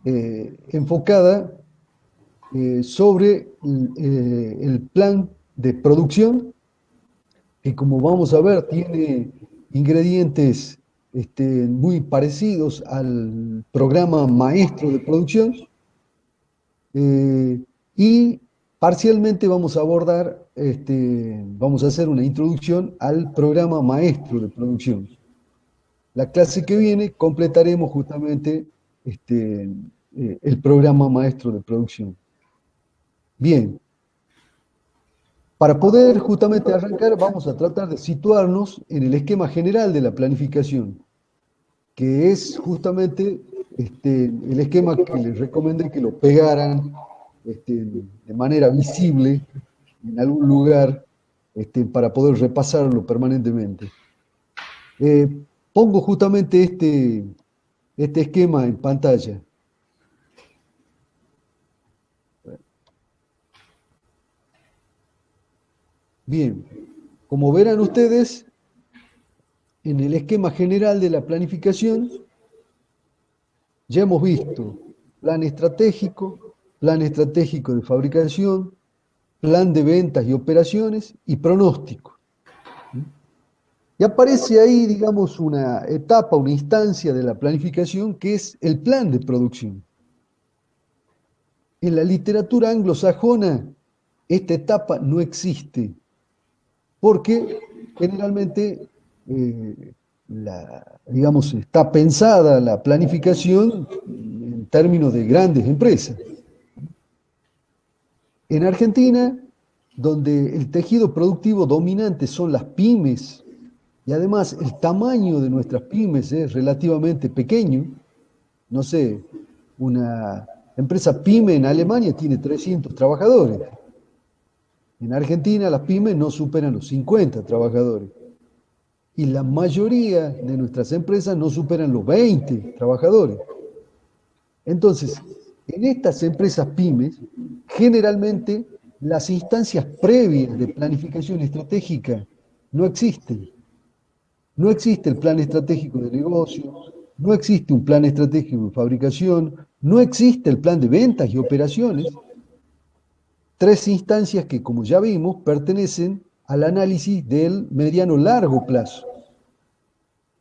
enfocada sobre el plan de producción, que como vamos a ver tiene ingredientes muy parecidos al programa maestro de producción, y parcialmente vamos a abordar, vamos a hacer una introducción al programa maestro de producción. La clase que viene completaremos justamente el programa maestro de producción. Bien, para poder justamente arrancar vamos a tratar de situarnos en el esquema general de la planificación, que es justamente el esquema que les recomendé que lo pegaran de manera visible en algún lugar para poder repasarlo permanentemente. Eh, Pongo justamente este esquema en pantalla. Bien, como verán ustedes, en el esquema general de la planificación ya hemos visto plan estratégico de fabricación, plan de ventas y operaciones y pronóstico. Y aparece ahí, digamos, una etapa, una instancia de la planificación que es el plan de producción. En la literatura anglosajona esta etapa no existe, porque generalmente, digamos, está pensada la planificación en términos de grandes empresas. En Argentina, donde el tejido productivo dominante son las pymes, y además el tamaño de nuestras pymes es relativamente pequeño, no sé, una empresa pyme en Alemania tiene 300 trabajadores. En Argentina las pymes no superan los 50 trabajadores. Y la mayoría de nuestras empresas no superan los 20 trabajadores. Entonces, en estas empresas pymes, generalmente las instancias previas de planificación estratégica no existen. No existe el plan estratégico de negocio, no existe un plan estratégico de fabricación, no existe el plan de ventas y operaciones. Tres instancias que, como ya vimos, pertenecen al análisis del mediano largo plazo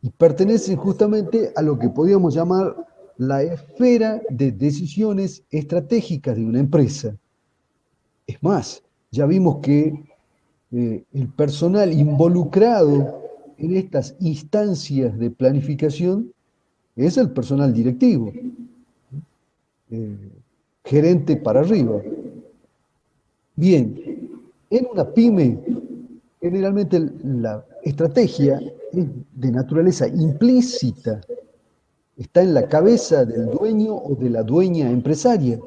y pertenecen justamente a lo que podríamos llamar la esfera de decisiones estratégicas de una empresa. Es más, ya vimos que el personal involucrado en estas instancias de planificación es el personal directivo, eh, gerente para arriba. Bien, en una pyme, generalmente la estrategia es de naturaleza implícita, está en la cabeza del dueño o de la dueña empresaria,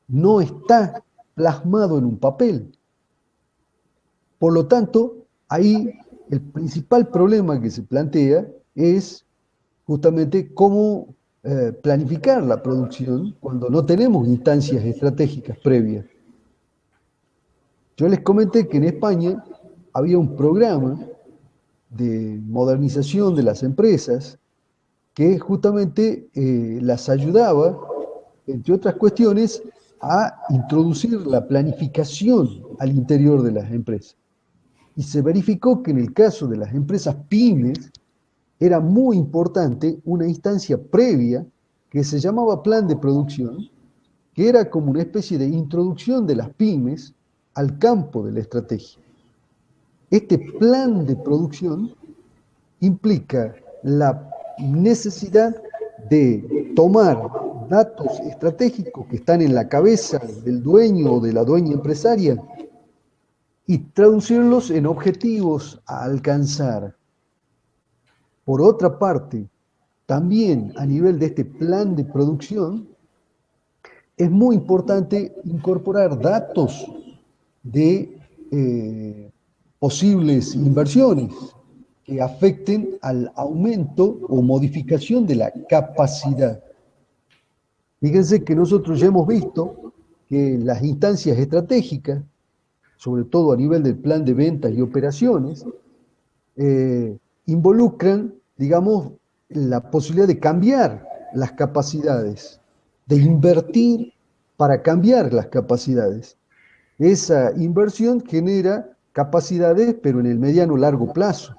no está plasmado en un papel. Por lo tanto, ahí el principal problema que se plantea es justamente cómo planificar la producción cuando no tenemos instancias estratégicas previas. Yo les comenté que en España había un programa de modernización de las empresas que justamente las ayudaba, entre otras cuestiones, a introducir la planificación al interior de las empresas. Y se verificó que en el caso de las empresas pymes era muy importante una instancia previa que se llamaba plan de producción, que era como una especie de introducción de las pymes al campo de la estrategia. Este plan de producción implica la necesidad de tomar datos estratégicos que están en la cabeza del dueño o de la dueña empresaria y traducirlos en objetivos a alcanzar. Por otra parte, también a nivel de este plan de producción, es muy importante incorporar datos de posibles inversiones que afecten al aumento o modificación de la capacidad. Fíjense que nosotros ya hemos visto que las instancias estratégicas, sobre todo a nivel del plan de ventas y operaciones, involucran, digamos, la posibilidad de cambiar las capacidades. de invertir para cambiar las capacidades. Esa inversión genera capacidades, pero en el mediano largo plazo.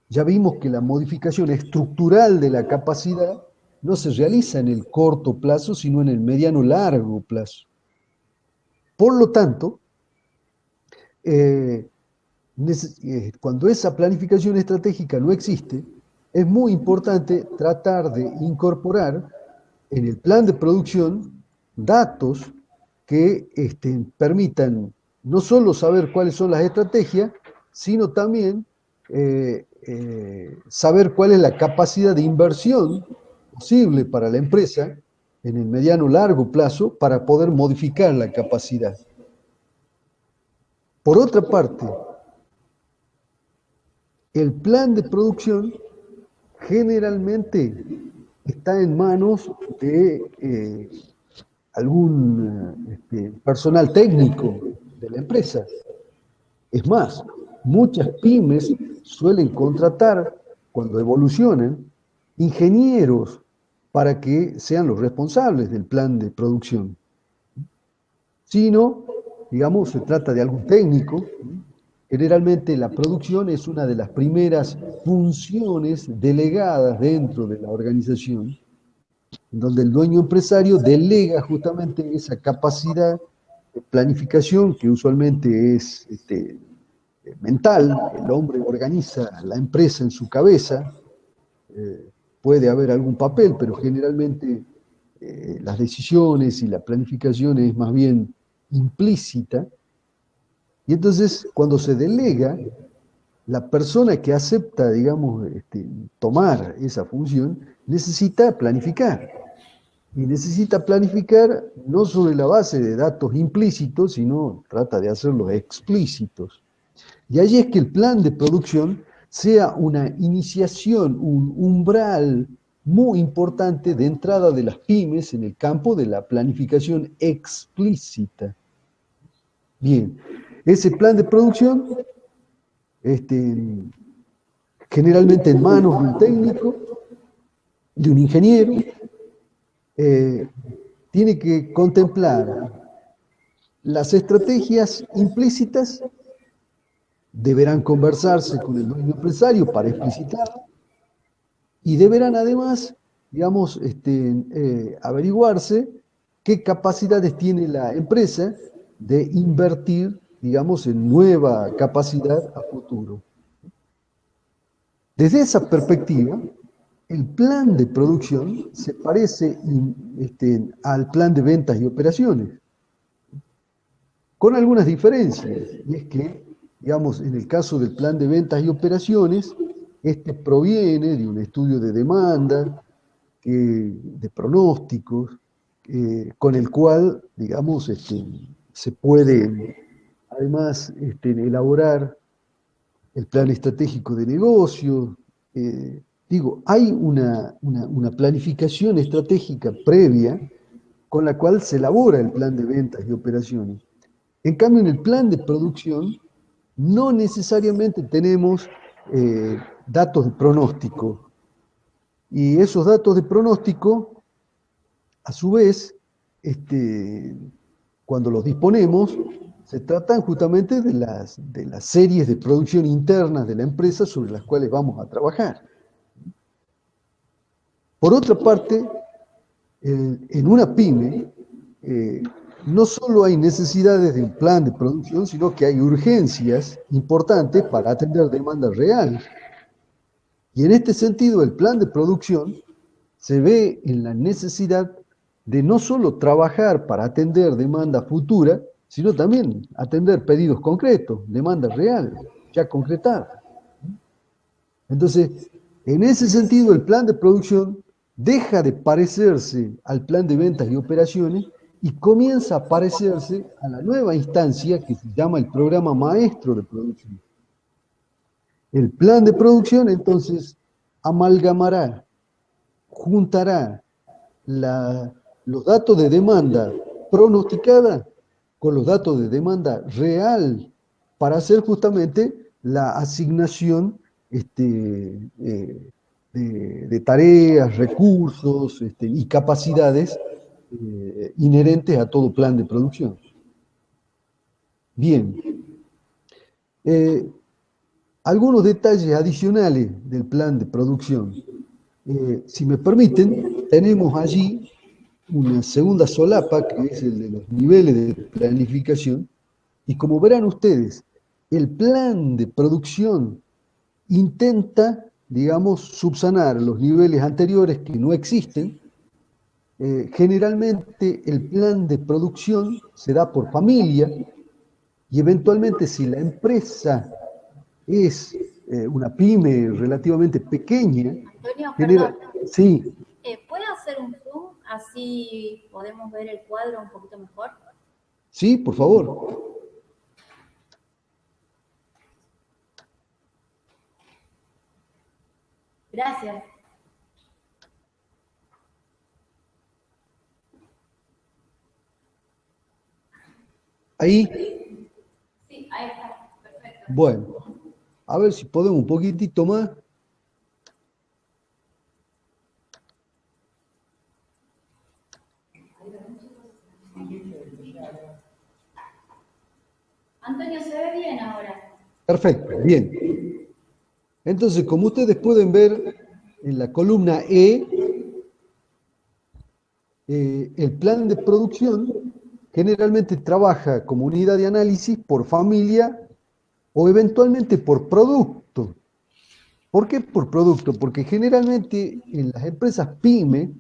Ya vimos que la modificación estructural de la capacidad no se realiza en el corto plazo, sino en el mediano largo plazo. Por lo tanto, cuando esa planificación estratégica no existe, es muy importante tratar de incorporar en el plan de producción datos que permitan no solo saber cuáles son las estrategias, sino también saber cuál es la capacidad de inversión posible para la empresa en el mediano largo plazo para poder modificar la capacidad. Por otra parte, el plan de producción generalmente está en manos de algún personal técnico de la empresa. Es más, muchas pymes suelen contratar, cuando evolucionan, ingenieros para que sean los responsables del plan de producción. Si no, digamos, se trata de algún técnico. Generalmente la producción es una de las primeras funciones delegadas dentro de la organización, donde el dueño empresario delega justamente esa capacidad de planificación que usualmente es mental. El hombre organiza la empresa en su cabeza, puede haber algún papel, pero generalmente las decisiones y la planificación es más bien implícita. Y entonces, cuando se delega, la persona que acepta, digamos, tomar esa función, necesita planificar. Y necesita planificar no sobre la base de datos implícitos, sino trata de hacerlos explícitos. Y allí es que el plan de producción sea una iniciación, un umbral muy importante de entrada de las pymes en el campo de la planificación explícita. Bien, ese plan de producción, generalmente en manos de un técnico, de un ingeniero, tiene que contemplar las estrategias implícitas, deberán conversarse con el dueño empresario para explicitarlo, y deberán además, digamos, averiguarse qué capacidades tiene la empresa de invertir, digamos, en nueva capacidad a futuro. Desde esa perspectiva, el plan de producción se parece al plan de ventas y operaciones, con algunas diferencias, y es que, digamos, en el caso del plan de ventas y operaciones, proviene de un estudio de demanda, de pronósticos, con el cual, digamos, se puede además elaborar el plan estratégico de negocio. Hay una planificación estratégica previa con la cual se elabora el plan de ventas y operaciones. En cambio, en el plan de producción no necesariamente tenemos datos de pronóstico. Y esos datos de pronóstico, a su vez, cuando los disponemos, se tratan justamente de las series de producción internas de la empresa sobre las cuales vamos a trabajar. Por otra parte, en una pyme, no solo hay necesidades de un plan de producción, sino que hay urgencias importantes para atender demanda real. Y en este sentido, el plan de producción se ve en la necesidad de no solo trabajar para atender demanda futura, sino también atender pedidos concretos, demanda real, ya concretada. Entonces, en ese sentido, el plan de producción deja de parecerse al plan de ventas y operaciones y comienza a parecerse a la nueva instancia que se llama el programa maestro de producción. El plan de producción, entonces, amalgamará, juntará los datos de demanda pronosticada con los datos de demanda real para hacer justamente la asignación de tareas, recursos y capacidades inherentes a todo plan de producción. Bien, algunos detalles adicionales del plan de producción. Si me permiten, tenemos allí una segunda solapa, que es el de los niveles de planificación, y como verán ustedes, el plan de producción intenta, digamos, subsanar los niveles anteriores que no existen. Generalmente el plan de producción se da por familia y eventualmente si la empresa es una pyme relativamente pequeña, Antonio, genera... perdón. Sí, ¿Puede hacer un zoom? Así podemos ver el cuadro un poquito mejor. sí, por favor. Gracias. Ahí, Sí, ahí está. Perfecto. bueno, a ver si podemos un poquitito más. Antonio, se ve bien ahora. Perfecto, bien. Entonces, como ustedes pueden ver en la columna el plan de producción generalmente trabaja como unidad de análisis por familia o eventualmente por producto. ¿Por qué por producto? Porque generalmente en las empresas PYME,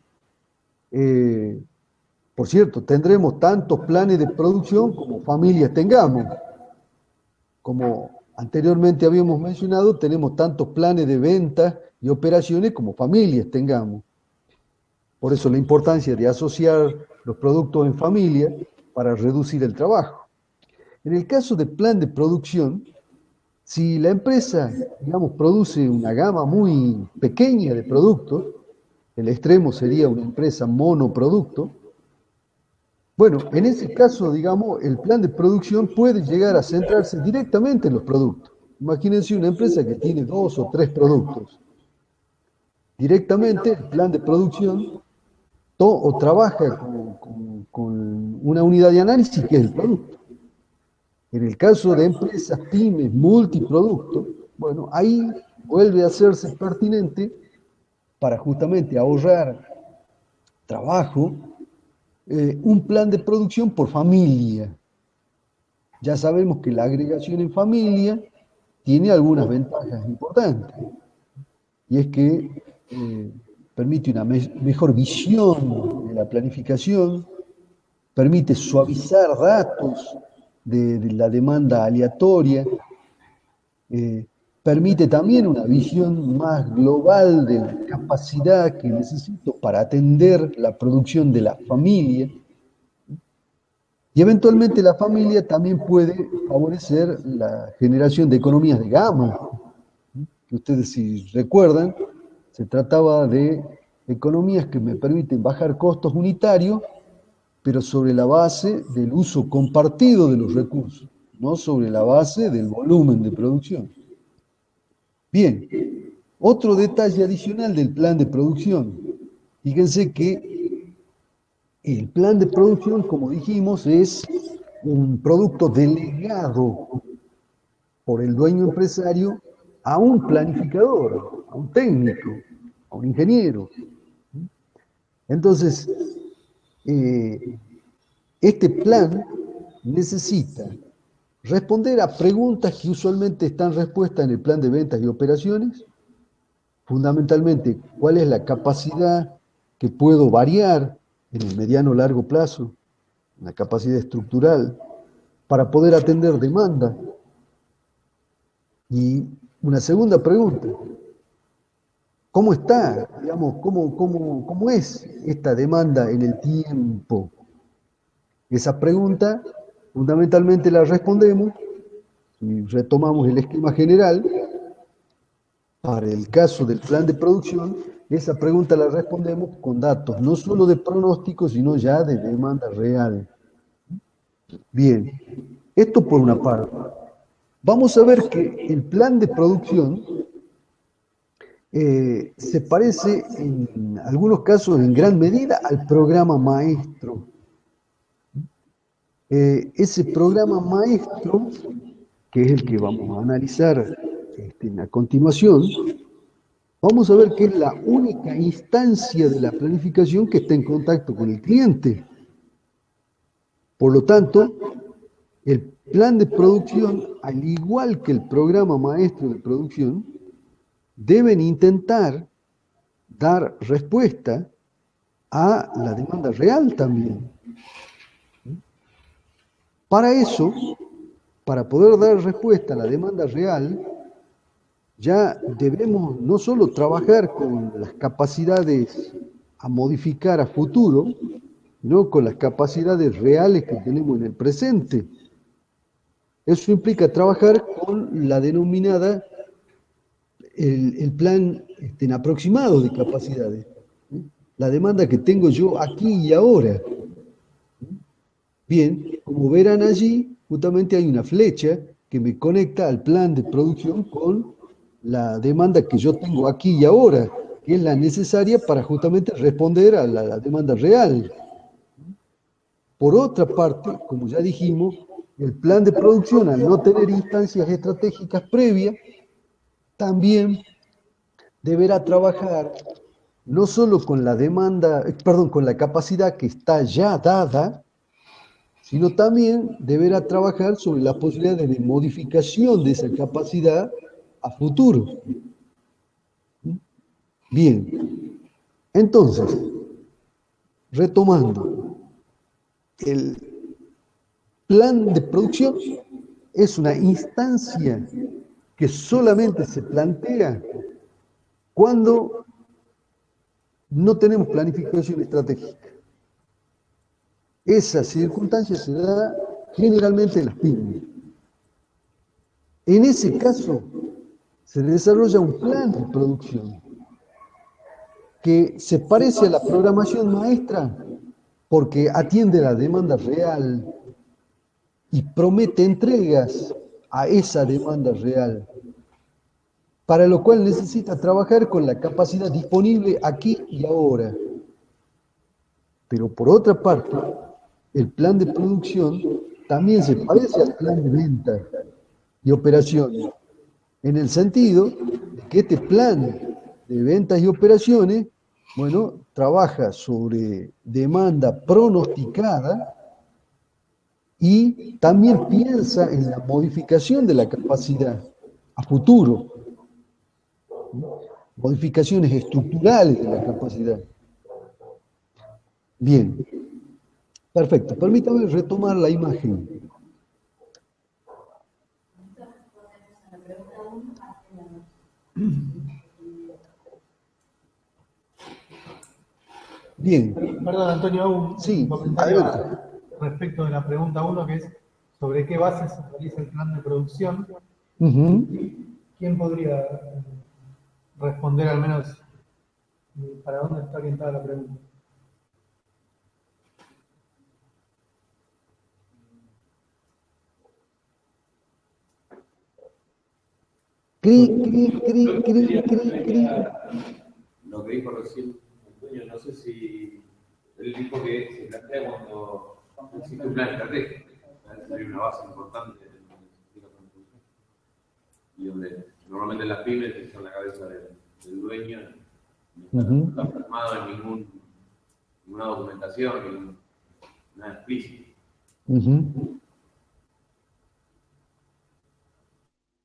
por cierto, tendremos tantos planes de producción como familias tengamos. Como anteriormente habíamos mencionado, tenemos tantos planes de ventas y operaciones como familias tengamos. Por eso la importancia de asociar los productos en familia para reducir el trabajo. En el caso de plan de producción, si la empresa, digamos, produce una gama muy pequeña de productos, el extremo sería una empresa monoproducto, bueno, en ese caso, digamos, el plan de producción puede llegar a centrarse directamente en los productos. Imagínense una empresa que tiene 2 o 3 productos. Directamente el plan de producción o trabaja con una unidad de análisis que es el producto. En el caso de empresas pymes multiproductos, bueno, ahí vuelve a hacerse pertinente para justamente ahorrar trabajo, un plan de producción por familia. Ya sabemos que la agregación en familia tiene algunas ventajas importantes, y es que permite una mejor visión de la planificación, permite suavizar datos de la demanda aleatoria, permite también una visión más global de la capacidad que necesito para atender la producción de la familia. Y eventualmente la familia también puede favorecer la generación de economías de gama. Que ustedes si recuerdan, se trataba de economías que me permiten bajar costos unitarios, pero sobre la base del uso compartido de los recursos, no sobre la base del volumen de producción. Bien, otro detalle adicional del plan de producción. Fíjense que el plan de producción, como dijimos, es un producto delegado por el dueño empresario a un planificador, a un técnico, a un ingeniero. Entonces, este plan necesita responder a preguntas que usualmente están respuestas en el plan de ventas y operaciones, fundamentalmente, ¿cuál es la capacidad que puedo variar en el mediano o largo plazo, la capacidad estructural, para poder atender demanda? Y una segunda pregunta, ¿cómo está, digamos, cómo es esta demanda en el tiempo? Esa pregunta fundamentalmente la respondemos y retomamos el esquema general. Para el caso del plan de producción, esa pregunta la respondemos con datos no solo de pronóstico, sino ya de demanda real. Bien, esto por una parte. Vamos a ver que el plan de producción se parece en algunos casos en gran medida al programa maestro. Ese programa maestro, que es el que vamos a analizar a continuación, vamos a ver que es la única instancia de la planificación que está en contacto con el cliente. Por lo tanto, el plan de producción, al igual que el programa maestro de producción, deben intentar dar respuesta a la demanda real también. Para eso, para poder dar respuesta a la demanda real, ya debemos no solo trabajar con las capacidades a modificar a futuro, sino con las capacidades reales que tenemos en el presente. Eso implica trabajar con la denominada, el plan aproximado de capacidades. La demanda que tengo yo aquí y ahora. Bien, como verán allí, justamente hay una flecha que me conecta al plan de producción con la demanda que yo tengo aquí y ahora, que es la necesaria para justamente responder a la demanda real. Por otra parte, como ya dijimos, el plan de producción, al no tener instancias estratégicas previas, también deberá trabajar no solo con la demanda, con la capacidad que está ya dada, sino también deberá trabajar sobre las posibilidades de modificación de esa capacidad a futuro. Bien, entonces, retomando, el plan de producción es una instancia que solamente se plantea cuando no tenemos planificación estratégica. Esa circunstancia se da generalmente en las pymes. En ese caso, se desarrolla un plan de producción que se parece a la programación maestra porque atiende la demanda real y promete entregas a esa demanda real, para lo cual necesita trabajar con la capacidad disponible aquí y ahora. Pero por otra parte, el plan de producción también se parece al plan de venta y operaciones, en el sentido de que este plan de ventas y operaciones, bueno, trabaja sobre demanda pronosticada y también piensa en la modificación de la capacidad a futuro, modificaciones estructurales de la capacidad. Bien, perfecto. Permítame retomar la imagen. Bien. Perdón, Antonio, un Sí, comentario adelante. respecto de la pregunta 1, que es sobre qué bases se realiza el plan de producción. ¿Quién podría responder al menos para dónde está orientada la pregunta? Lo que dijo recién Antonio, no sé si él dijo que se plantea cuando existe un plan estratégico, hay una base importante y donde normalmente las pymes son la cabeza del dueño, no está plasmado en ninguna documentación, nada explícito.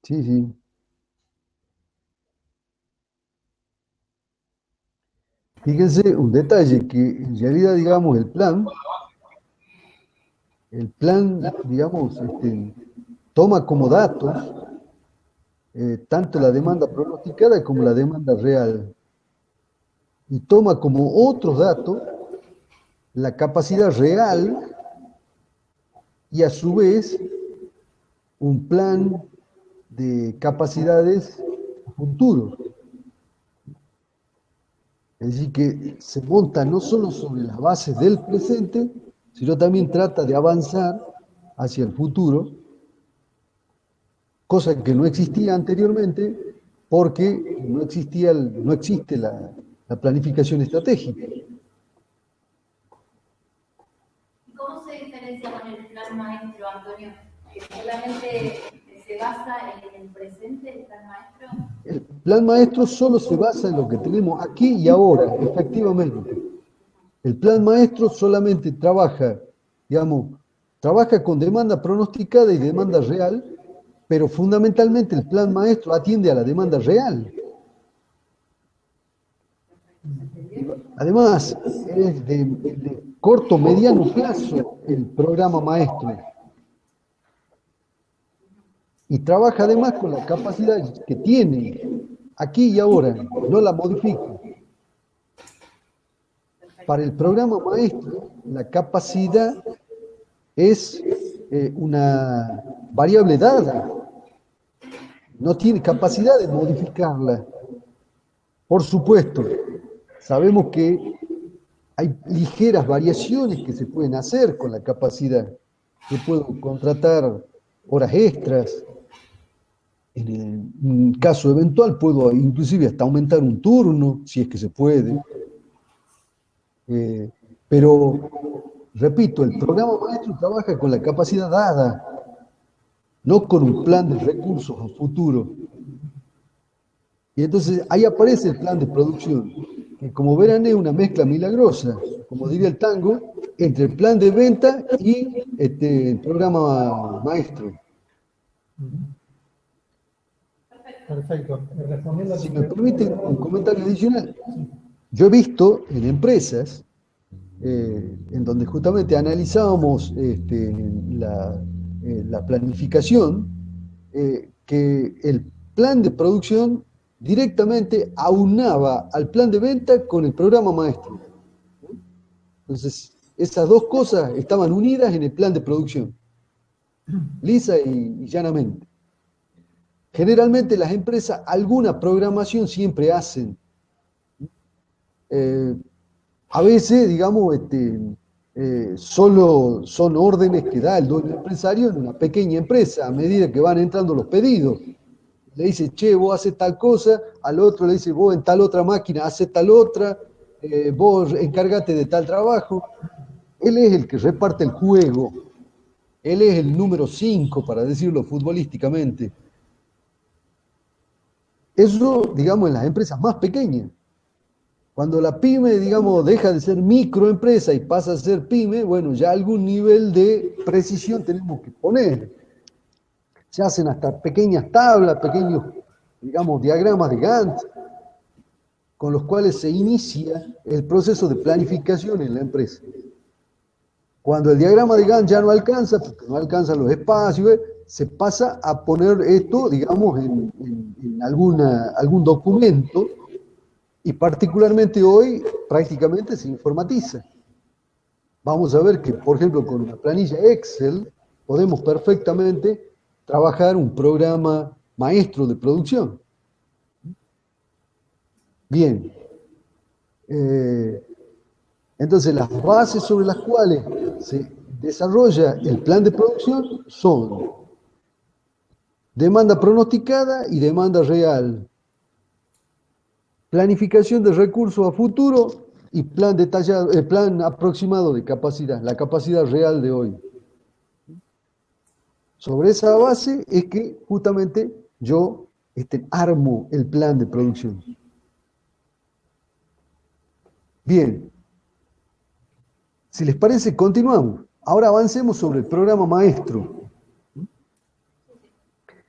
Sí, sí. Fíjense un detalle, que en realidad, digamos, digamos, toma como datos tanto la demanda pronosticada como la demanda real, y toma como otros datos la capacidad real y a su vez un plan de capacidades futuros. Es decir, que se monta no solo sobre las bases del presente, sino también trata de avanzar hacia el futuro, cosa que no existía anteriormente porque no existe la planificación estratégica. ¿Cómo se diferencia con el plan maestro, Antonio? ¿Que solamente se basa en el presente, el plan maestro? El plan maestro solo se basa en lo que tenemos aquí y ahora, efectivamente. El plan maestro solamente trabaja con demanda pronosticada y demanda real, pero fundamentalmente el plan maestro atiende a la demanda real. Además, es de corto, mediano plazo el programa maestro. Y trabaja además con la capacidad que tiene aquí y ahora, no la modifica. Para el programa maestro, la capacidad es una variable dada. No tiene capacidad de modificarla. Por supuesto, sabemos que hay ligeras variaciones que se pueden hacer con la capacidad. Yo puedo contratar horas extras. En un caso eventual puedo inclusive hasta aumentar un turno, si es que se puede. Pero, repito, el programa maestro trabaja con la capacidad dada, no con un plan de recursos a futuro. Y entonces ahí aparece el plan de producción, que como verán es una mezcla milagrosa, como diría el tango, entre el plan de venta y el programa maestro. Perfecto. Respondiendo a Si me permiten un comentario adicional, yo he visto en empresas en donde justamente analizábamos la planificación, que el plan de producción directamente aunaba al plan de venta con el programa maestro. Entonces, esas dos cosas estaban unidas en el plan de producción, lisa y llanamente. Generalmente las empresas alguna programación siempre hacen. A veces, digamos, solo son órdenes que da el dueño empresario en una pequeña empresa a medida que van entrando los pedidos. Le dice, che, vos haces tal cosa, al otro le dice, vos en tal otra máquina haces tal otra, vos encárgate de tal trabajo. Él es el que reparte el juego. Él es el número 5, para decirlo futbolísticamente. Eso, digamos, en las empresas más pequeñas. Cuando la pyme, digamos, deja de ser microempresa y pasa a ser pyme, bueno, ya algún nivel de precisión tenemos que poner. Se hacen hasta pequeñas tablas, pequeños, digamos, diagramas de Gantt, con los cuales se inicia el proceso de planificación en la empresa. Cuando el diagrama de Gantt ya no alcanza, porque no alcanzan los espacios, se pasa a poner esto, digamos, en algún documento, y particularmente hoy prácticamente se informatiza. Vamos a ver que, por ejemplo, con una planilla Excel podemos perfectamente trabajar un programa maestro de producción. Bien. Entonces, las bases sobre las cuales se desarrolla el plan de producción son demanda pronosticada y demanda real, planificación de recursos a futuro y plan detallado, plan aproximado de capacidad, la capacidad real de hoy. Sobre esa base es que justamente yo armo el plan de producción. Bien, si les parece, continuamos. Ahora avancemos sobre el programa maestro.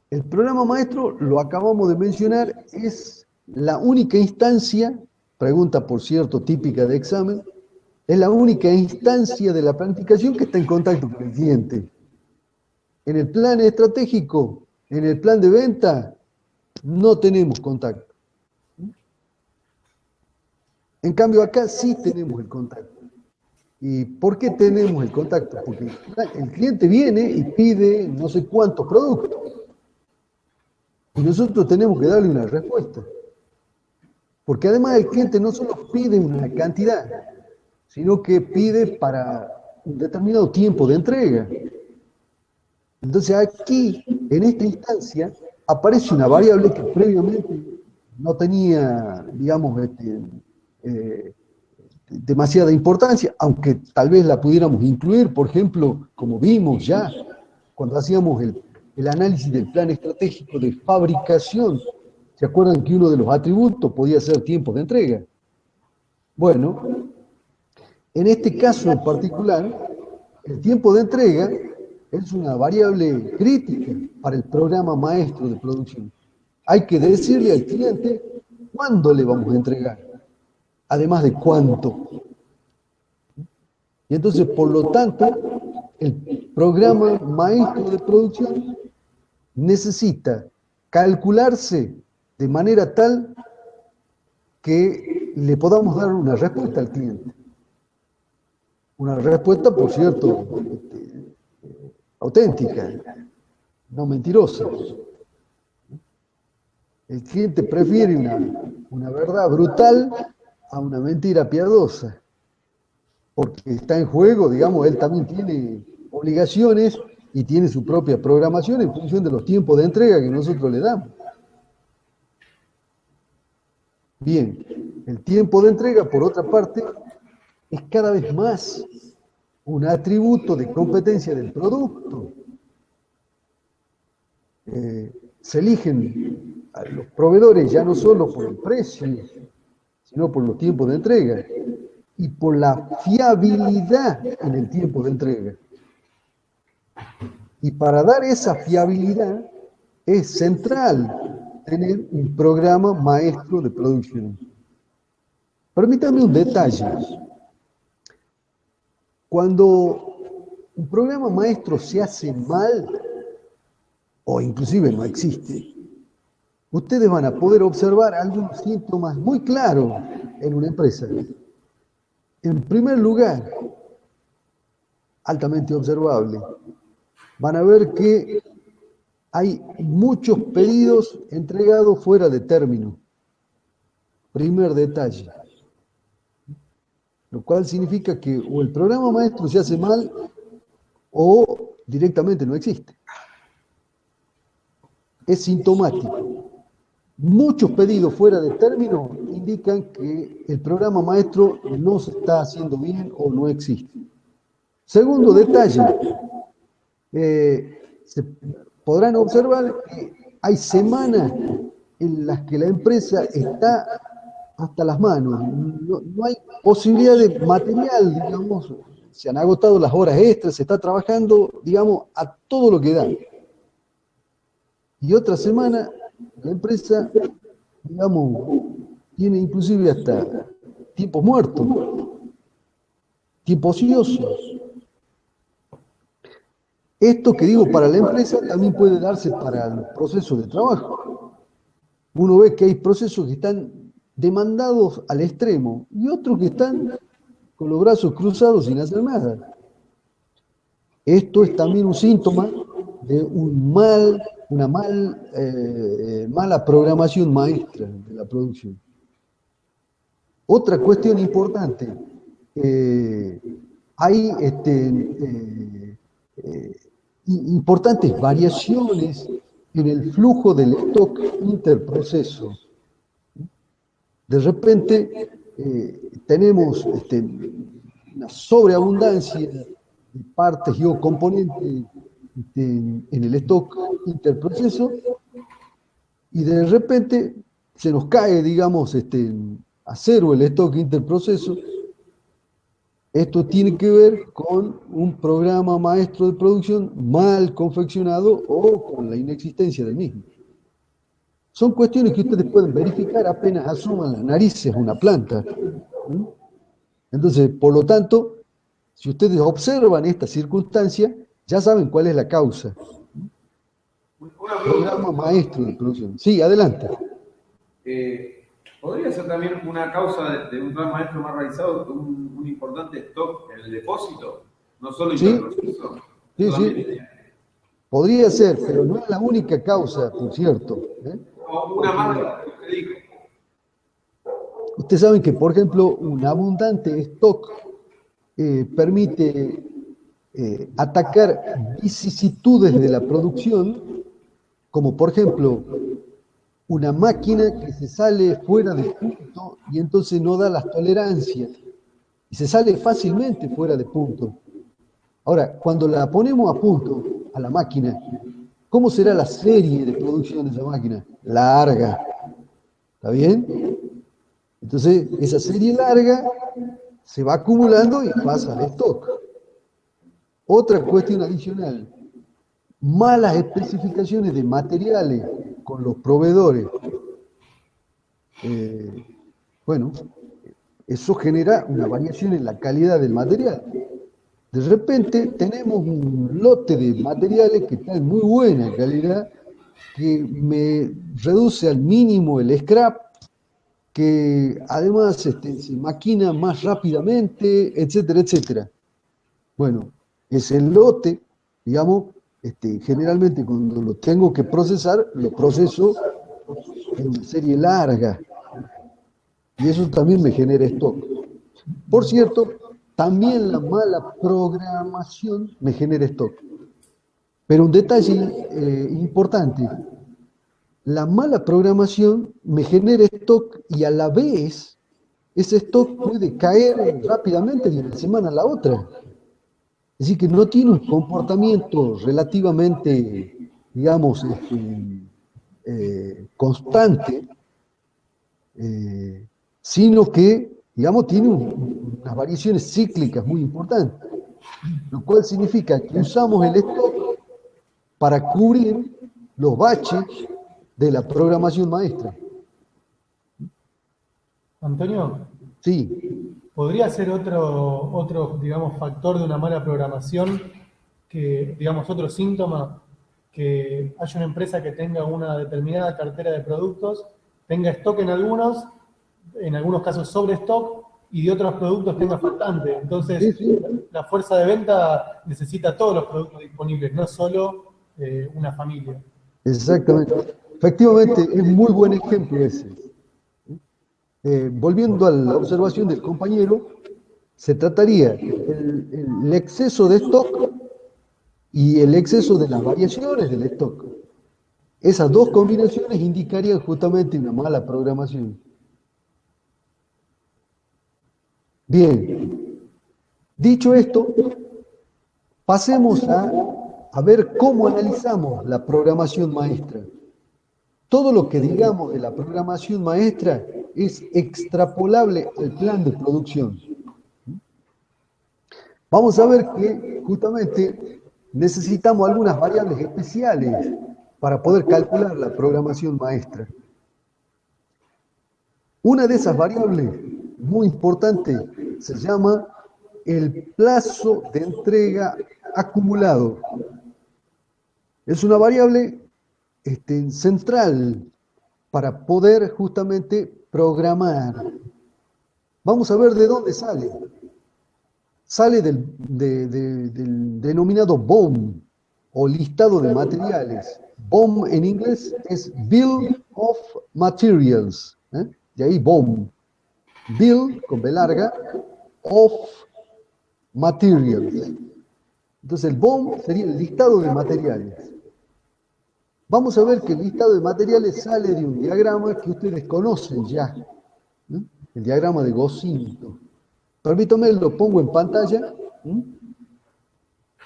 El programa maestro, lo acabamos de mencionar, es la única instancia, pregunta por cierto típica de examen, es la única instancia de la planificación que está en contacto con el cliente. En el plan estratégico, en el plan de venta, no tenemos contacto. En cambio acá sí tenemos el contacto. ¿Y por qué tenemos el contacto? Porque el cliente viene y pide no sé cuántos productos. Y nosotros tenemos que darle una respuesta. Porque además el cliente no solo pide una cantidad, sino que pide para un determinado tiempo de entrega. Entonces aquí, en esta instancia, aparece una variable que previamente no tenía, digamos, demasiada importancia, aunque tal vez la pudiéramos incluir, por ejemplo, como vimos ya, cuando hacíamos el análisis del plan estratégico de fabricación. ¿Se acuerdan que uno de los atributos podía ser tiempo de entrega? Bueno, en este caso en particular, el tiempo de entrega es una variable crítica para el programa maestro de producción. Hay que decirle al cliente cuándo le vamos a entregar, además de cuánto. Y entonces, por lo tanto, el programa maestro de producción necesita calcularse de manera tal que le podamos dar una respuesta al cliente. Una respuesta, por cierto, auténtica, no mentirosa. El cliente prefiere una verdad brutal a una mentira piadosa, porque está en juego, digamos, él también tiene obligaciones y tiene su propia programación en función de los tiempos de entrega que nosotros le damos. Bien, el tiempo de entrega, por otra parte, es cada vez más un atributo de competencia del producto. Se eligen a los proveedores ya no solo por el precio, sino por los tiempos de entrega y por la fiabilidad en el tiempo de entrega. Y para dar esa fiabilidad es central tener un programa maestro de producción. Permítame un detalle. Cuando un programa maestro se hace mal, o inclusive no existe, ustedes van a poder observar algunos síntomas muy claros en una empresa. En primer lugar, altamente observable, van a ver que hay muchos pedidos entregados fuera de término. Primer detalle. Lo cual significa que o el programa maestro se hace mal o directamente no existe. Es sintomático. Muchos pedidos fuera de término indican que el programa maestro no se está haciendo bien o no existe. Segundo detalle, se podrán observar que hay semanas en las que la empresa está hasta las manos, no hay posibilidad de material, digamos, se han agotado las horas extras, se está trabajando, digamos, a todo lo que da. Y otra semana, la empresa, digamos, tiene inclusive hasta tiempos muertos, tiempos ociosos. Esto que digo para la empresa también puede darse para los procesos de trabajo. Uno ve que hay procesos que están demandados al extremo y otros que están con los brazos cruzados sin hacer nada. Esto es también un síntoma de una mala programación maestra de la producción. Otra cuestión importante, hay importantes variaciones en el flujo del stock interproceso. De repente tenemos una sobreabundancia de partes y o componentes en el stock interproceso y de repente se nos cae, digamos, a cero el stock interproceso. Esto tiene que ver con un programa maestro de producción mal confeccionado o con la inexistencia del mismo. Son cuestiones que ustedes pueden verificar apenas asoman las narices a una planta. Entonces, por lo tanto, si ustedes observan esta circunstancia, ya saben cuál es la causa. Programa maestro de producción. Sí, adelante. ¿Podría ser también una causa de un plan maestro más realizado un importante stock en el depósito? No solo interproceso. Sí. Podría ser, pero no es la única causa, por cierto. Una más de lo que usted dijo. Ustedes saben que, por ejemplo, un abundante stock permite atacar vicisitudes de la producción, como por ejemplo una máquina que se sale fuera de punto y entonces no da las tolerancias y se sale fácilmente fuera de punto. Ahora, cuando la ponemos a punto a la máquina, ¿cómo será la serie de producción de esa máquina? Larga. ¿Está bien? Entonces, esa serie larga se va acumulando y pasa al stock. Otra cuestión adicional, malas especificaciones de materiales con los proveedores. Bueno, eso genera una variación en la calidad del material. De repente tenemos un lote de materiales que está en muy buena calidad, que me reduce al mínimo el scrap, que además se maquina más rápidamente, etcétera, etcétera. Bueno, ese lote, digamos, generalmente cuando lo tengo que procesar, lo proceso en una serie larga. Y eso también me genera stock. Por cierto, también la mala programación me genera stock. Pero un detalle importante, la mala programación me genera stock y a la vez ese stock puede caer rápidamente de una semana a la otra. Es decir, que no tiene un comportamiento relativamente, digamos, constante, sino que, digamos, tiene unas variaciones cíclicas muy importantes, lo cual significa que usamos el stock para cubrir los baches de la programación maestra. Antonio, Sí. ¿podría ser otro, digamos, factor de una mala programación, que, digamos, otro síntoma, que haya una empresa que tenga una determinada cartera de productos, tenga stock en algunos casos sobre stock, y de otros productos tenga faltante? Entonces, Sí. la fuerza de venta necesita todos los productos disponibles, no solo una familia. Exactamente. Efectivamente, es muy buen ejemplo ese. Volviendo a la observación del compañero, se trataría el exceso de stock y el exceso de las variaciones del stock. Esas dos combinaciones indicarían justamente una mala programación. Bien, dicho esto, pasemos a ver cómo analizamos la programación maestra. Todo lo que digamos de la programación maestra es extrapolable al plan de producción. Vamos a ver que justamente necesitamos algunas variables especiales para poder calcular la programación maestra. Una de esas variables muy importante se llama el plazo de entrega acumulado. Es una variable central para poder justamente programar. Vamos a ver de dónde sale. Sale del denominado BOM, o listado de materiales. BOM en inglés es Bill of Materials. De ahí BOM. Bill, con B larga, of Materials. Entonces el BOM sería el listado de materiales. Vamos a ver que el listado de materiales sale de un diagrama que ustedes conocen ya, ¿no? El diagrama de Gauss-Cinto. Permítanme, lo pongo en pantalla, ¿no?,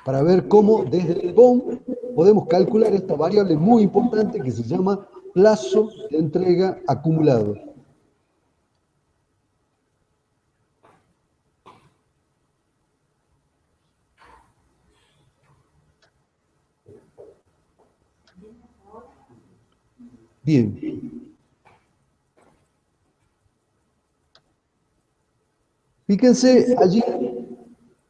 para ver cómo desde el BOM podemos calcular esta variable muy importante que se llama plazo de entrega acumulado. Bien. Fíjense allí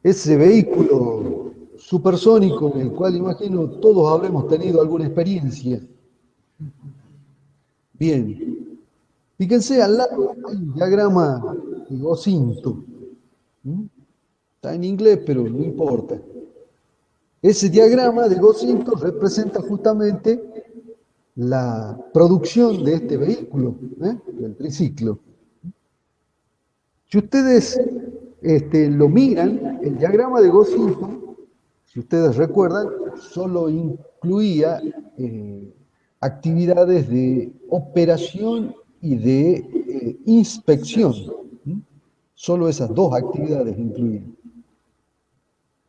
ese vehículo supersónico en el cual imagino todos habremos tenido alguna experiencia. Bien. Fíjense, al lado hay un diagrama de Gauss-Cinto. Está en inglés, pero no importa. Ese diagrama de Gauss-Cinto representa justamente la producción de este vehículo, del triciclo. Si ustedes lo miran, el diagrama de Gauss-Cinto, si ustedes recuerdan, solo incluía actividades de operación y de inspección. Solo esas dos actividades incluidas.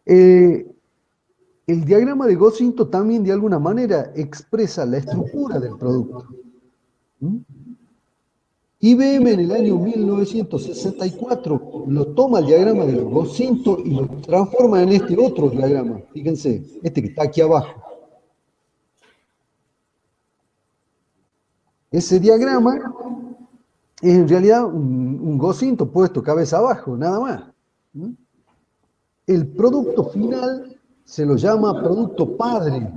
El diagrama de Goscinto también de alguna manera expresa la estructura del producto. IBM en el año 1964 lo toma el diagrama de Goscinto y lo transforma en este otro diagrama. Fíjense, este que está aquí abajo. Ese diagrama es en realidad un Goscinto puesto cabeza abajo, nada más. El producto final se lo llama producto padre.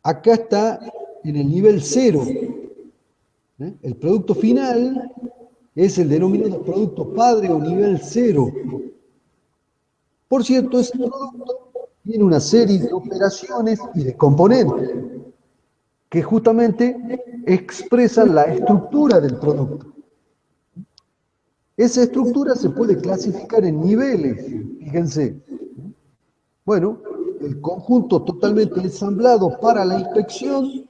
Acá está en el nivel 0. El producto final es el denominado producto padre o nivel 0. Por cierto, ese producto tiene una serie de operaciones y de componentes que justamente expresan la estructura del producto. Esa estructura se puede clasificar en niveles, fíjense. Bueno, el conjunto totalmente ensamblado para la inspección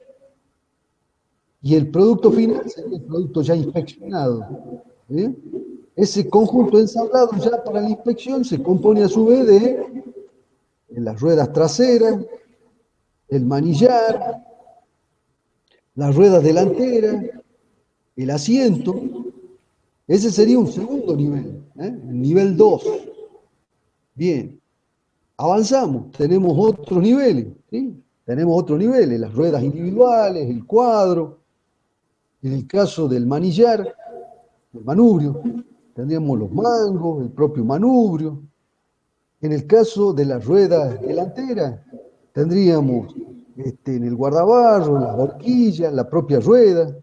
y el producto final sería el producto ya inspeccionado. Ese conjunto ensamblado ya para la inspección se compone a su vez de las ruedas traseras, el manillar, las ruedas delanteras, el asiento. Ese sería un segundo nivel, el nivel 2. Bien, avanzamos, tenemos otros niveles, ¿sí? Tenemos otros niveles, las ruedas individuales, el cuadro. En el caso del manillar, el manubrio, tendríamos los mangos, el propio manubrio. En el caso de las ruedas delanteras, tendríamos en el guardabarro, las horquillas, la propia rueda.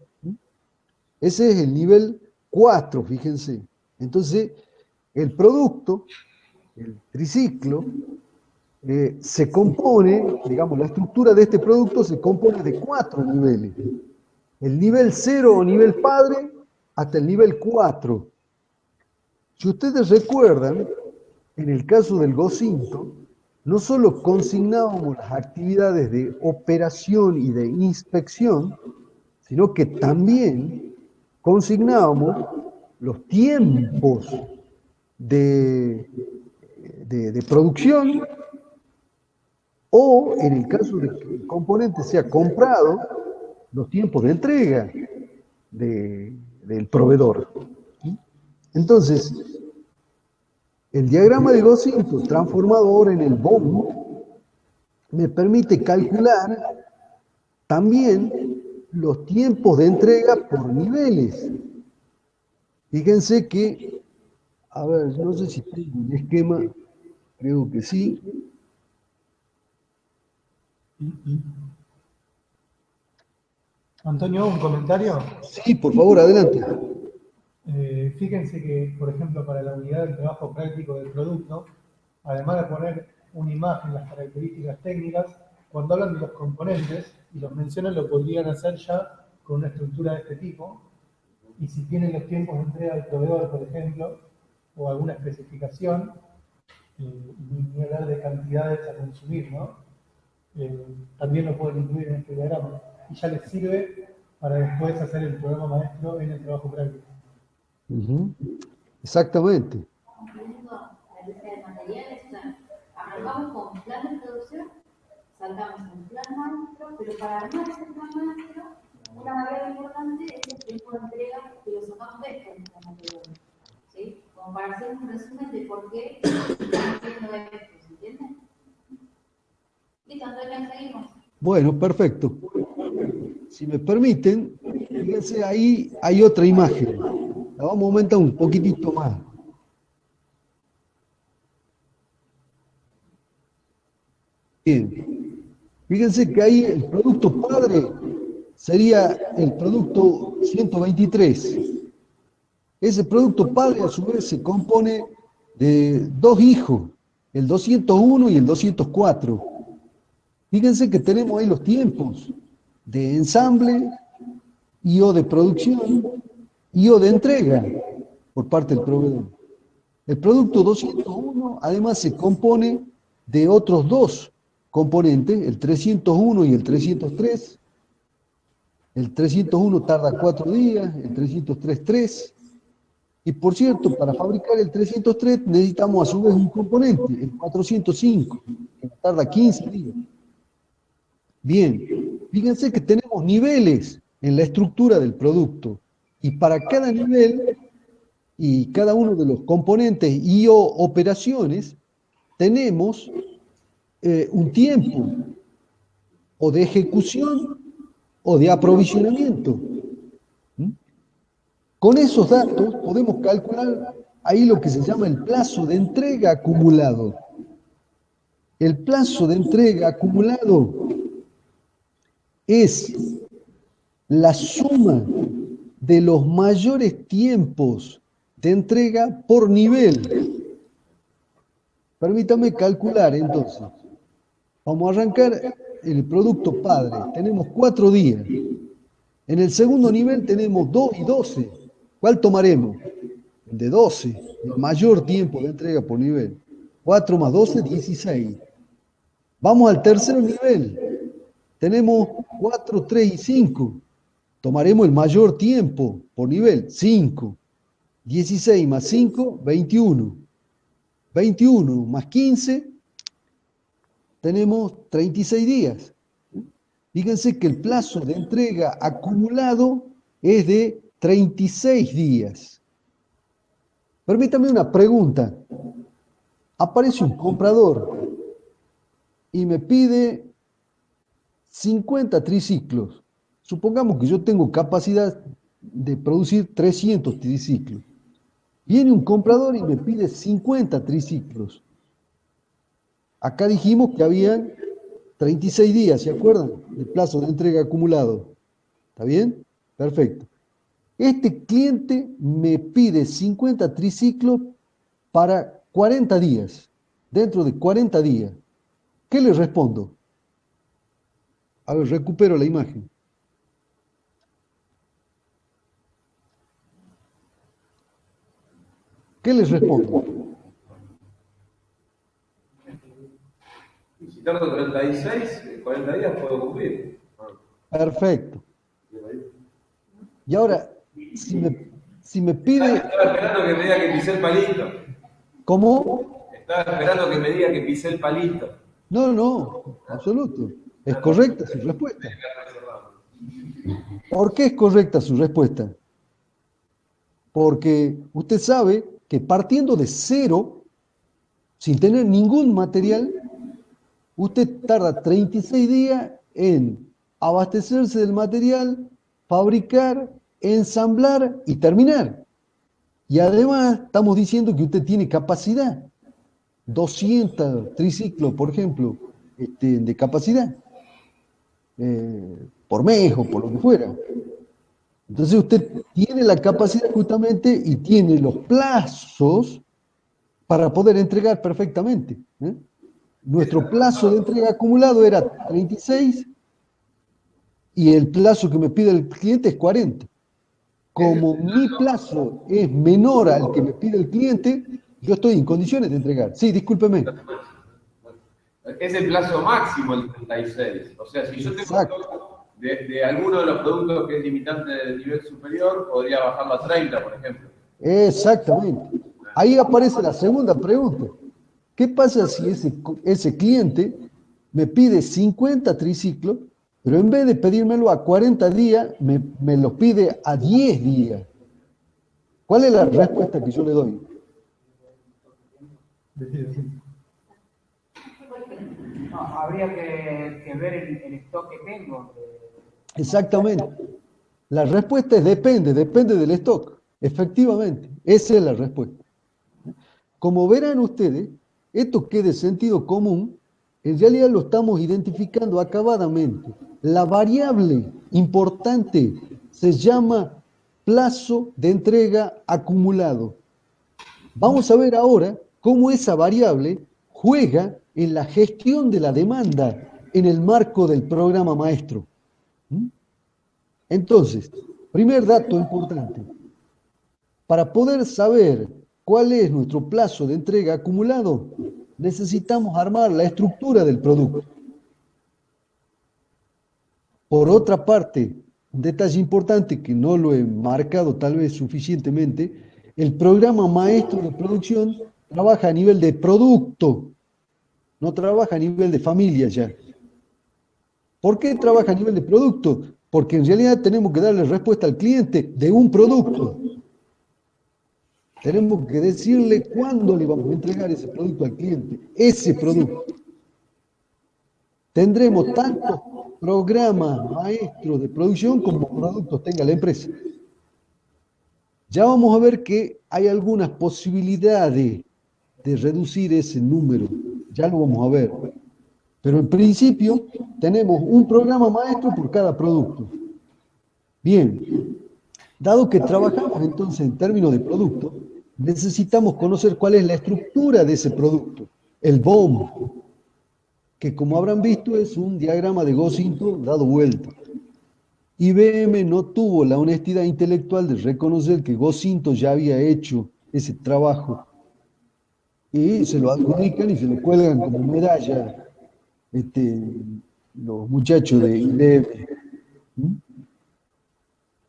Ese es el nivel 4, fíjense. Entonces, el producto, el triciclo, se compone, digamos, la estructura de este producto se compone de 4 niveles. El nivel 0 o nivel padre hasta el nivel 4. Si ustedes recuerdan, en el caso del Goscinto, no solo consignábamos las actividades de operación y de inspección, sino que también consignábamos los tiempos de producción, o en el caso de que el componente sea comprado, los tiempos de entrega del proveedor. Entonces, el diagrama de Goscinto, transformado ahora en el BOM, me permite calcular también los tiempos de entrega por niveles. Fíjense que, a ver, no sé si tengo un esquema, creo que sí. Antonio, ¿un comentario? Sí, por favor, adelante. Fíjense que, por ejemplo, para la unidad del trabajo práctico del producto, además de poner una imagen, las características técnicas, cuando hablan de los componentes y los mencionan, lo podrían hacer ya con una estructura de este tipo. Y si tienen los tiempos de entrega del proveedor, por ejemplo, o alguna especificación, ni hablar de cantidades a consumir, ¿no? También lo pueden incluir en este diagrama. Y ya les sirve para después hacer el programa maestro en el trabajo práctico. Exactamente. Complementando la lista de materiales, arrancamos con plan de producción, saltamos un plan maestro, pero para armar ese plan maestro, una variable importante es el tiempo de entrega que lo sacamos de este plan material. ¿Sí? Como para hacer un resumen de por qué estamos haciendo esto, ¿se entiende? Listo, Antonio, seguimos. Bueno, perfecto. Si me permiten, fíjense, ahí hay otra imagen. La vamos a aumentar un poquitito más. Bien. Fíjense que ahí el producto padre sería el producto 123. Ese producto padre a su vez se compone de dos hijos, el 201 y el 204. Fíjense que tenemos ahí los tiempos de ensamble y o de producción y o de entrega por parte del proveedor. El producto 201 además se compone de otros dos componentes, el 301 y el 303, el 301 tarda 4 días, el 303 3. Y por cierto, para fabricar el 303 necesitamos a su vez un componente, el 405, que tarda 15 días. Bien, fíjense que tenemos niveles en la estructura del producto. Y para cada nivel y cada uno de los componentes y o operaciones, tenemos un tiempo o de ejecución o de aprovisionamiento. Con esos datos podemos calcular ahí lo que se llama el plazo de entrega acumulado. El plazo de entrega acumulado es la suma de los mayores tiempos de entrega por nivel. Permítame calcular entonces. Vamos a arrancar el producto padre. Tenemos 4 días. En el segundo nivel tenemos 2 y 12. ¿Cuál tomaremos? El de 12, el mayor tiempo de entrega por nivel. 4 más 12, 16. Vamos al tercer nivel. Tenemos 4, 3 y 5. Tomaremos el mayor tiempo por nivel, 5. 16 más 5, 21. 21 más 15, tenemos 36 días. Fíjense que el plazo de entrega acumulado es de 36 días. Permítame una pregunta. Aparece un comprador y me pide 50 triciclos. Supongamos que yo tengo capacidad de producir 300 triciclos. Viene un comprador y me pide 50 triciclos. Acá dijimos que habían 36 días, ¿se acuerdan? De plazo de entrega acumulado. ¿Está bien? Perfecto. Este cliente me pide 50 triciclos para 40 días. Dentro de 40 días. ¿Qué le respondo? A ver, recupero la imagen. ¿Qué les respondo? Y si tardo 36, 40 días puedo cumplir. Perfecto. Y ahora, si me pide... Estaba esperando que me diga que pisé el palito. ¿Cómo? Estaba esperando que me diga que pisé el palito. No, absoluto. Es correcta su respuesta. ¿Por qué es correcta su respuesta? Porque usted sabe que partiendo de cero, sin tener ningún material, usted tarda 36 días en abastecerse del material, fabricar, ensamblar y terminar. Y además estamos diciendo que usted tiene capacidad. 200 triciclos, por ejemplo, de capacidad. Por mes o por lo que fuera. Entonces usted tiene la capacidad justamente y tiene los plazos para poder entregar perfectamente. Nuestro plazo de entrega acumulado era 36 y el plazo que me pide el cliente es 40. Como mi plazo es menor al que me pide el cliente, yo estoy en condiciones de entregar. Sí, discúlpeme. Es el plazo máximo el 36. O sea, si yo tengo de alguno de los productos que es limitante del nivel superior, podría bajarlo a 30, por ejemplo. Exactamente. Ahí aparece la segunda pregunta. ¿Qué pasa si ese cliente me pide 50 triciclos, pero en vez de pedírmelo a 40 días, me los pide a 10 días? ¿Cuál es la respuesta que yo le doy? No, habría que ver el stock que tengo. Exactamente. La respuesta es depende del stock. Efectivamente, esa es la respuesta. Como verán ustedes, esto que es de sentido común, en realidad lo estamos identificando acabadamente. La variable importante se llama plazo de entrega acumulado. Vamos a ver ahora cómo esa variable juega en la gestión de la demanda en el marco del programa maestro. Entonces, primer dato importante. Para poder saber cuál es nuestro plazo de entrega acumulado, necesitamos armar la estructura del producto. Por otra parte, un detalle importante que no lo he marcado tal vez suficientemente, el programa maestro de producción trabaja a nivel de producto, no trabaja a nivel de familia ya. ¿Por qué trabaja a nivel de producto? Porque en realidad tenemos que darle respuesta al cliente de un producto. Tenemos que decirle cuándo le vamos a entregar ese producto al cliente, ese producto. Tendremos tantos programas maestros de producción como productos tenga la empresa. Ya vamos a ver que hay algunas posibilidades de reducir ese número. Ya lo vamos a ver. Pero en principio tenemos un programa maestro por cada producto. Bien, dado que trabajamos entonces en términos de producto, necesitamos conocer cuál es la estructura de ese producto, el BOM, que como habrán visto es un diagrama de Goscinto dado vuelta. IBM no tuvo la honestidad intelectual de reconocer que Goscinto ya había hecho ese trabajo y se lo adjudican y se lo cuelgan como medalla los muchachos de IBM.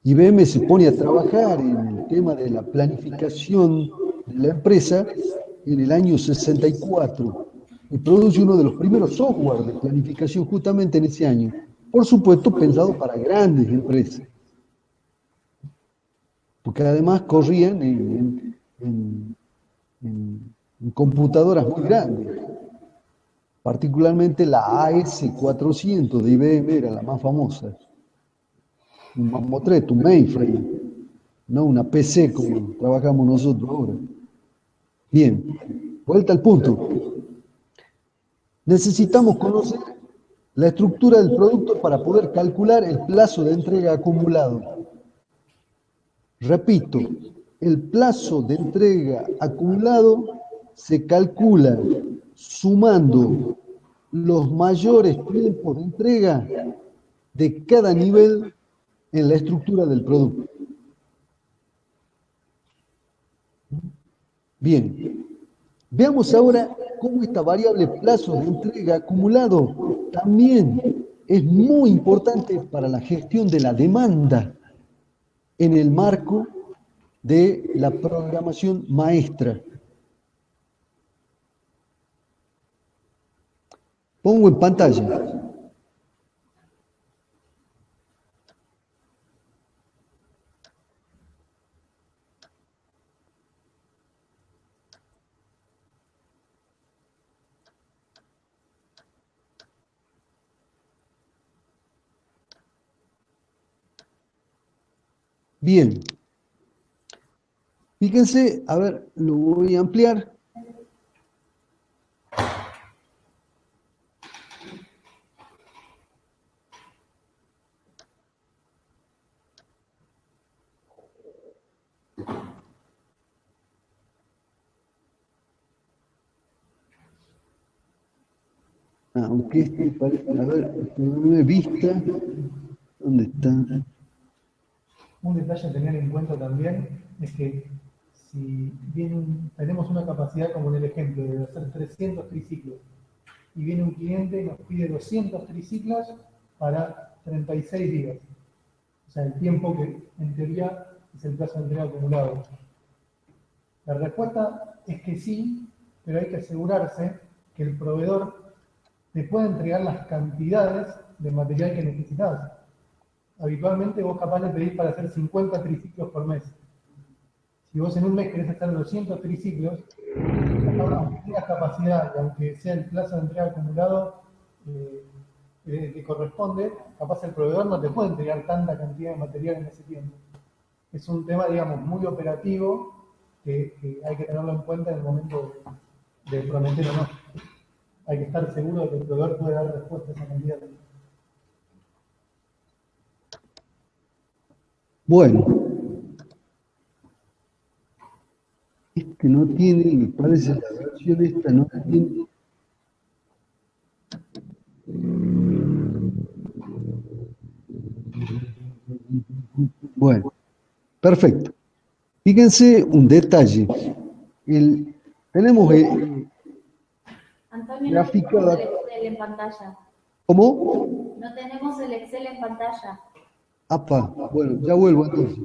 IBM se pone a trabajar en el tema de la planificación de la empresa en el año 64 y produce uno de los primeros software de planificación justamente en ese año. Por supuesto, pensado para grandes empresas, porque además corrían en computadoras muy grandes. Particularmente la AS400 de IBM era la más famosa. Un mamotreto, un mainframe, no una PC como trabajamos nosotros ahora. Bien, vuelta al punto. Necesitamos conocer la estructura del producto para poder calcular el plazo de entrega acumulado. Repito, el plazo de entrega acumulado se calcula sumando los mayores tiempos de entrega de cada nivel en la estructura del producto. Bien, veamos ahora cómo esta variable plazo de entrega acumulado también es muy importante para la gestión de la demanda en el marco de la programación maestra. Pongo en pantalla. Bien. Fíjense, a ver, lo voy a ampliar. Aunque este parece, a ver, no vista, ¿dónde está? Un detalle a tener en cuenta también es que si bien tenemos una capacidad, como en el ejemplo, de hacer 300 triciclos, y viene un cliente y nos pide 200 triciclos para 36 días. O sea, el tiempo que en teoría es el plazo de entrega acumulado. La respuesta es que sí, pero hay que asegurarse que el proveedor te pueda entregar las cantidades de material que necesitas. Habitualmente vos capaz de pedir para hacer 50 triciclos por mes. Si vos en un mes querés hacer 200 triciclos, aunque tengas capacidad y aunque sea el plazo de entrega acumulado que corresponde, capaz el proveedor no te puede entregar tanta cantidad de material en ese tiempo. Es un tema, digamos, muy operativo que hay que tenerlo en cuenta en el momento de prometer o no. Hay que estar seguro de que el proveedor puede dar respuesta a esa cantidad. Bueno, este no tiene, me parece la versión esta no tiene. Bueno, perfecto. Fíjense un detalle. Tenemos Antonio, graficada. no tenemos el Excel en pantalla. ¿Cómo? No tenemos el Excel en pantalla. Apa, bueno, ya vuelvo entonces.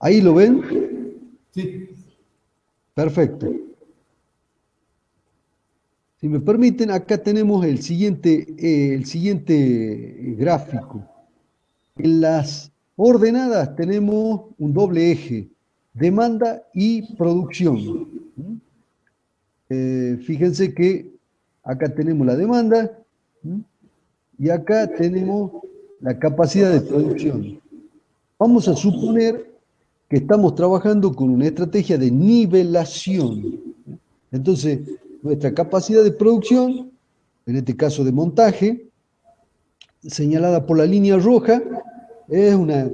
¿Ahí lo ven? Sí. Perfecto. Si me permiten, acá tenemos el siguiente gráfico. En las ordenadas tenemos un doble eje, demanda y producción. Fíjense que acá tenemos la demanda y acá tenemos la capacidad de producción. Vamos a suponer que estamos trabajando con una estrategia de nivelación. Entonces, nuestra capacidad de producción, en este caso de montaje, señalada por la línea roja, es una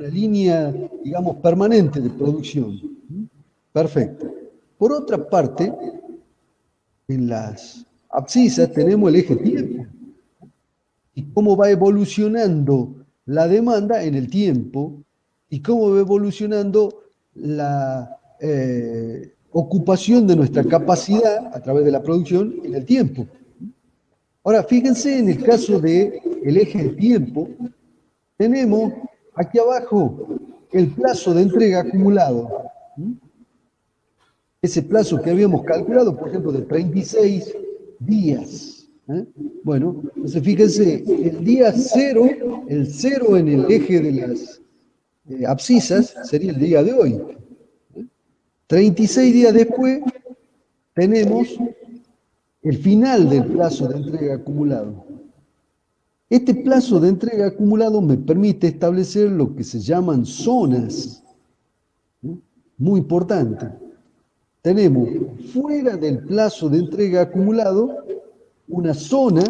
línea, digamos, permanente de producción. Perfecto. Por otra parte, en las abscisas tenemos el eje tiempo. Y cómo va evolucionando la demanda en el tiempo y cómo va evolucionando la ocupación de nuestra capacidad a través de la producción en el tiempo. Ahora, fíjense en el caso del eje de tiempo, tenemos aquí abajo el plazo de entrega acumulado. Ese plazo que habíamos calculado, por ejemplo, de 36 días. Bueno, entonces fíjense, el día 0, el 0 en el eje de las abscisas sería el día de hoy. 36 días después tenemos el final del plazo de entrega acumulado. Este plazo de entrega acumulado me permite establecer lo que se llaman zonas. Muy importante. Tenemos fuera del plazo de entrega acumulado una zona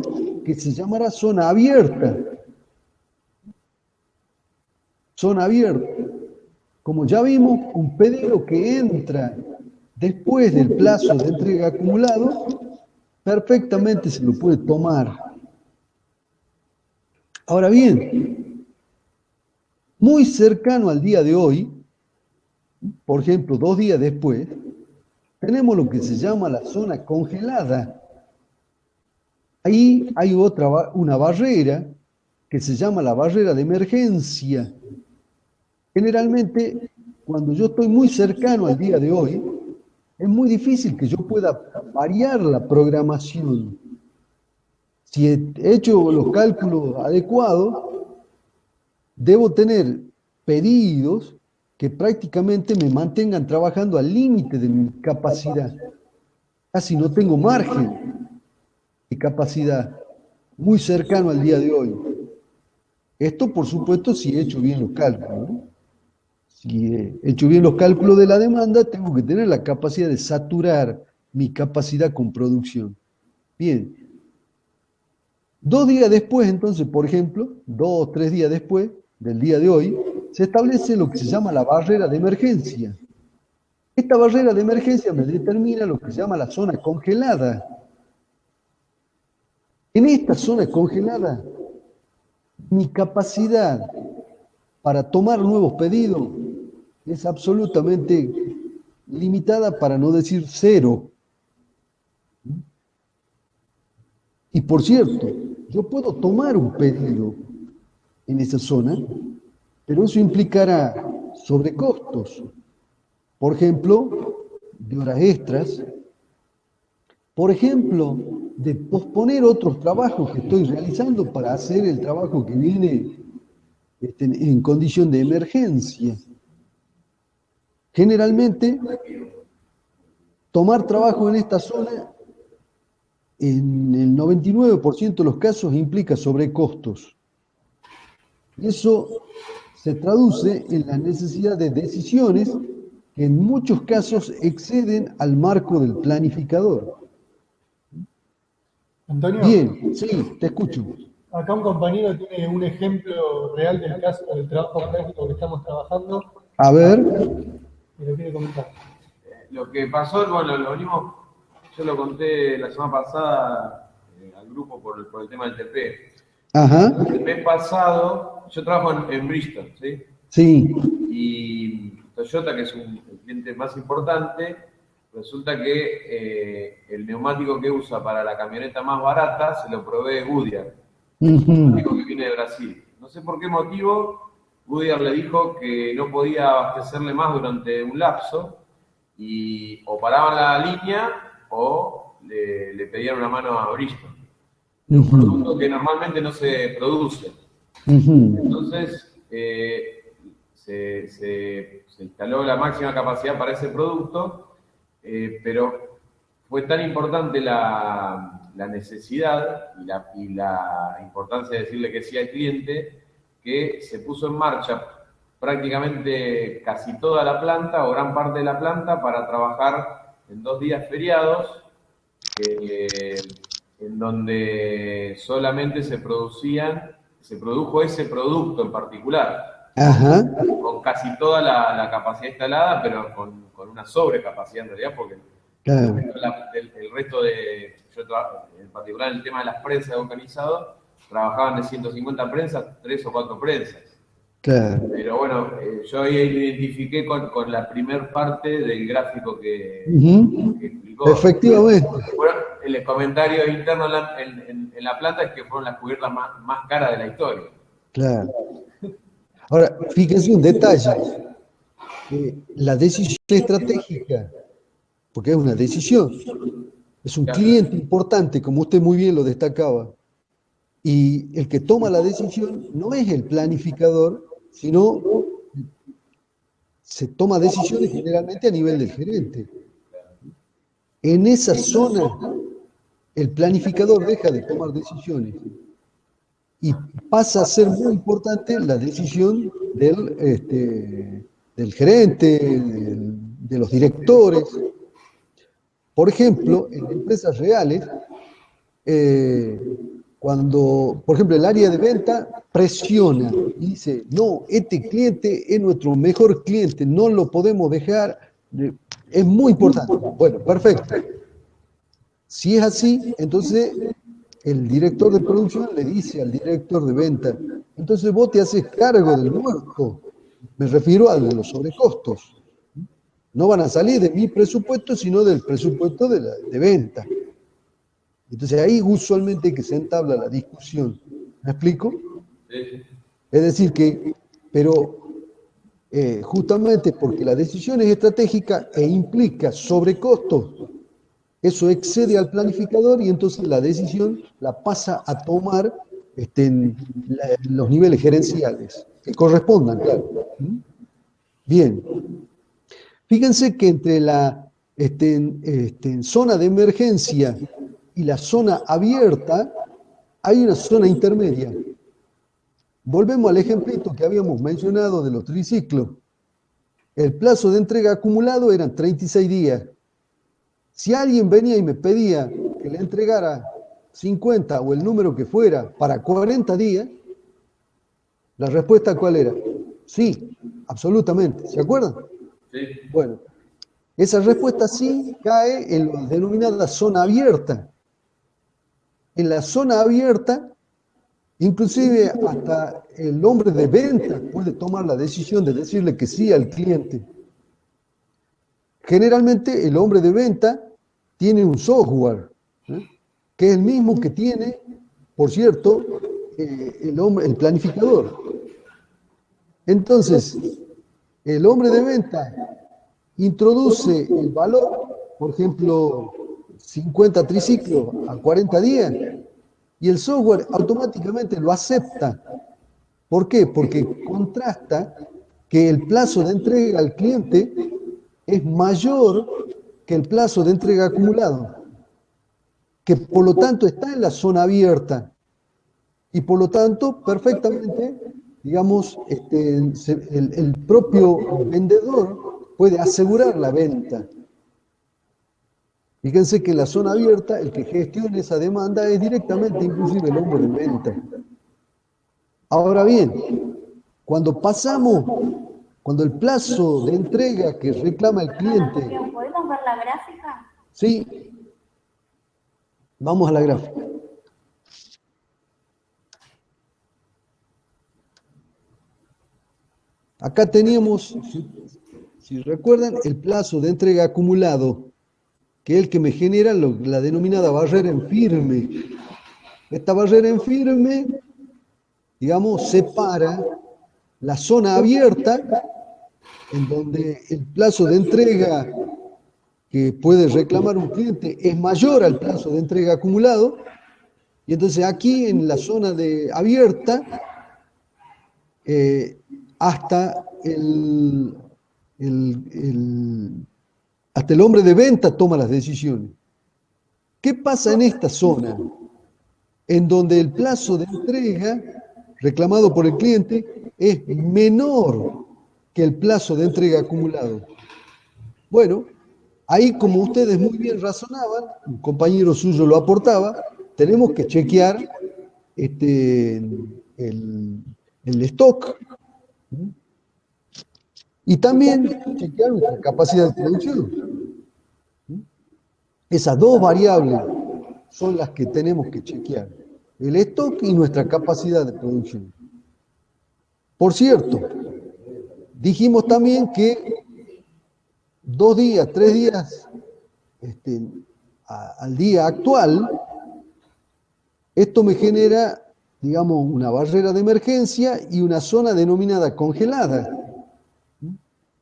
que se llamará zona abierta. Zona abierta. Como ya vimos, un pedido que entra después del plazo de entrega acumulado, perfectamente se lo puede tomar. Ahora bien, muy cercano al día de hoy, por ejemplo, 2 días después, tenemos lo que se llama la zona congelada. Ahí hay una barrera que se llama la barrera de emergencia. Generalmente, cuando yo estoy muy cercano al día de hoy, es muy difícil que yo pueda variar la programación. Si he hecho los cálculos adecuados, debo tener pedidos que prácticamente me mantengan trabajando al límite de mi capacidad. Casi no tengo margen de capacidad, muy cercano al día de hoy. Esto, por supuesto, si he hecho bien los cálculos, ¿no? Si he hecho bien los cálculos de la demanda, tengo que tener la capacidad de saturar mi capacidad con producción. Bien. 2 días después, entonces, por ejemplo, 2 o 3 días después del día de hoy, se establece lo que se llama la barrera de emergencia. Esta barrera de emergencia me determina lo que se llama la zona congelada. En esta zona congelada, mi capacidad para tomar nuevos pedidos es absolutamente limitada, para no decir cero. Y por cierto, yo puedo tomar un pedido en esa zona, pero eso implicará sobrecostos. Por ejemplo, de horas extras. Por ejemplo, de posponer otros trabajos que estoy realizando para hacer el trabajo que viene en condición de emergencia. Generalmente, tomar trabajo en esta zona, en el 99% de los casos, implica sobrecostos. Y eso se traduce en la necesidad de decisiones que en muchos casos exceden al marco del planificador. Antonio. Bien, sí, te escucho. Acá un compañero tiene un ejemplo real del caso del trabajo práctico que estamos trabajando. A ver. Y lo quiere comentar. Lo que pasó, bueno, lo venimos, yo lo conté la semana pasada al grupo por el tema del TP. Ajá. El mes pasado, yo trabajo en Bristol, ¿sí? Sí. Y Toyota, que es el cliente más importante, resulta que el neumático que usa para la camioneta más barata se lo provee Goodyear, un neumático que viene de Brasil. No sé por qué motivo Goodyear le dijo que no podía abastecerle más durante un lapso y o paraban la línea o le pedían una mano a Bridgestone. Un producto que normalmente no se produce. Entonces, se instaló la máxima capacidad para ese producto, pero fue tan importante la necesidad y la importancia de decirle que sí al cliente, que se puso en marcha prácticamente casi toda la planta o gran parte de la planta para trabajar en 2 días feriados, en donde solamente se produjo ese producto en particular. Ajá. Con casi toda la capacidad instalada, pero con una sobrecapacidad en realidad, porque Claro. el resto de, en particular en el tema de las prensas de vulcanizado, trabajaban de 150 prensas, 3 o 4 prensas. Claro. Pero bueno, yo ahí lo identifiqué con la primer parte del gráfico que explicó. Efectivamente. Bueno, el comentario interno en la planta es que fueron las cubiertas más caras de la historia. Claro. Ahora, fíjense un detalle. La decisión estratégica, porque es una decisión, es un cliente importante, como usted muy bien lo destacaba, y el que toma la decisión no es el planificador, sino se toma decisiones generalmente a nivel del gerente. En esa zona, el planificador deja de tomar decisiones y pasa a ser muy importante la decisión del gerente, de los directores. Por ejemplo, en empresas reales, cuando, por ejemplo, el área de venta presiona y dice, no, este cliente es nuestro mejor cliente, no lo podemos dejar, es muy importante. Bueno, perfecto. Si es así, entonces el director de producción le dice al director de venta, entonces vos te haces cargo del muerto. Me refiero a los sobrecostos. No van a salir de mi presupuesto, sino del presupuesto de venta. Entonces ahí usualmente que se entabla la discusión. ¿Me explico? Sí. Es decir que, pero justamente porque la decisión es estratégica e implica sobrecostos, eso excede al planificador y entonces la decisión la pasa a tomar los niveles gerenciales, que correspondan, claro. Bien. Fíjense que entre la zona de emergencia y la zona abierta hay una zona intermedia. Volvemos al ejemplito que habíamos mencionado de los triciclos. El plazo de entrega acumulado eran 36 días. Si alguien venía y me pedía que le entregara 50 o el número que fuera para 40 días, la respuesta ¿cuál era? Sí, absolutamente. ¿Se acuerdan? Sí. Bueno, esa respuesta sí cae en la denominada zona abierta. En la zona abierta, inclusive hasta el hombre de venta puede tomar la decisión de decirle que sí al cliente. Generalmente el hombre de venta tiene un software, que es el mismo que tiene, por cierto, el planificador. Entonces, el hombre de venta introduce el valor, por ejemplo, 50 triciclos a 40 días, y el software automáticamente lo acepta. ¿Por qué? Porque contrasta que el plazo de entrega al cliente es mayor que el plazo de entrega acumulado, que por lo tanto está en la zona abierta y por lo tanto perfectamente, digamos, el propio vendedor puede asegurar la venta. Fíjense que en la zona abierta el que gestiona esa demanda es directamente inclusive el hombre de venta. Ahora bien, cuando el plazo de entrega que reclama el cliente... ¿Podemos ver la gráfica? Sí, vamos a la gráfica. Acá teníamos, si recuerdan, el plazo de entrega acumulado que es el que me genera la denominada barrera en firme. Esta barrera en firme, digamos, separa la zona abierta, en donde el plazo de entrega que puede reclamar un cliente es mayor al plazo de entrega acumulado, y entonces aquí en la zona abierta, hasta hasta el hombre de venta toma las decisiones. ¿Qué pasa en esta zona? En donde el plazo de entrega reclamado por el cliente es menor que el plazo de entrega acumulado. Bueno, ahí como ustedes muy bien razonaban, un compañero suyo lo aportaba, tenemos que chequear el stock y también chequear nuestra capacidad de producción. Esas dos variables son las que tenemos que chequear, el stock y nuestra capacidad de producción. Por cierto, dijimos también que 2 días, 3 días al día actual, esto me genera, digamos, una barrera de emergencia y una zona denominada congelada.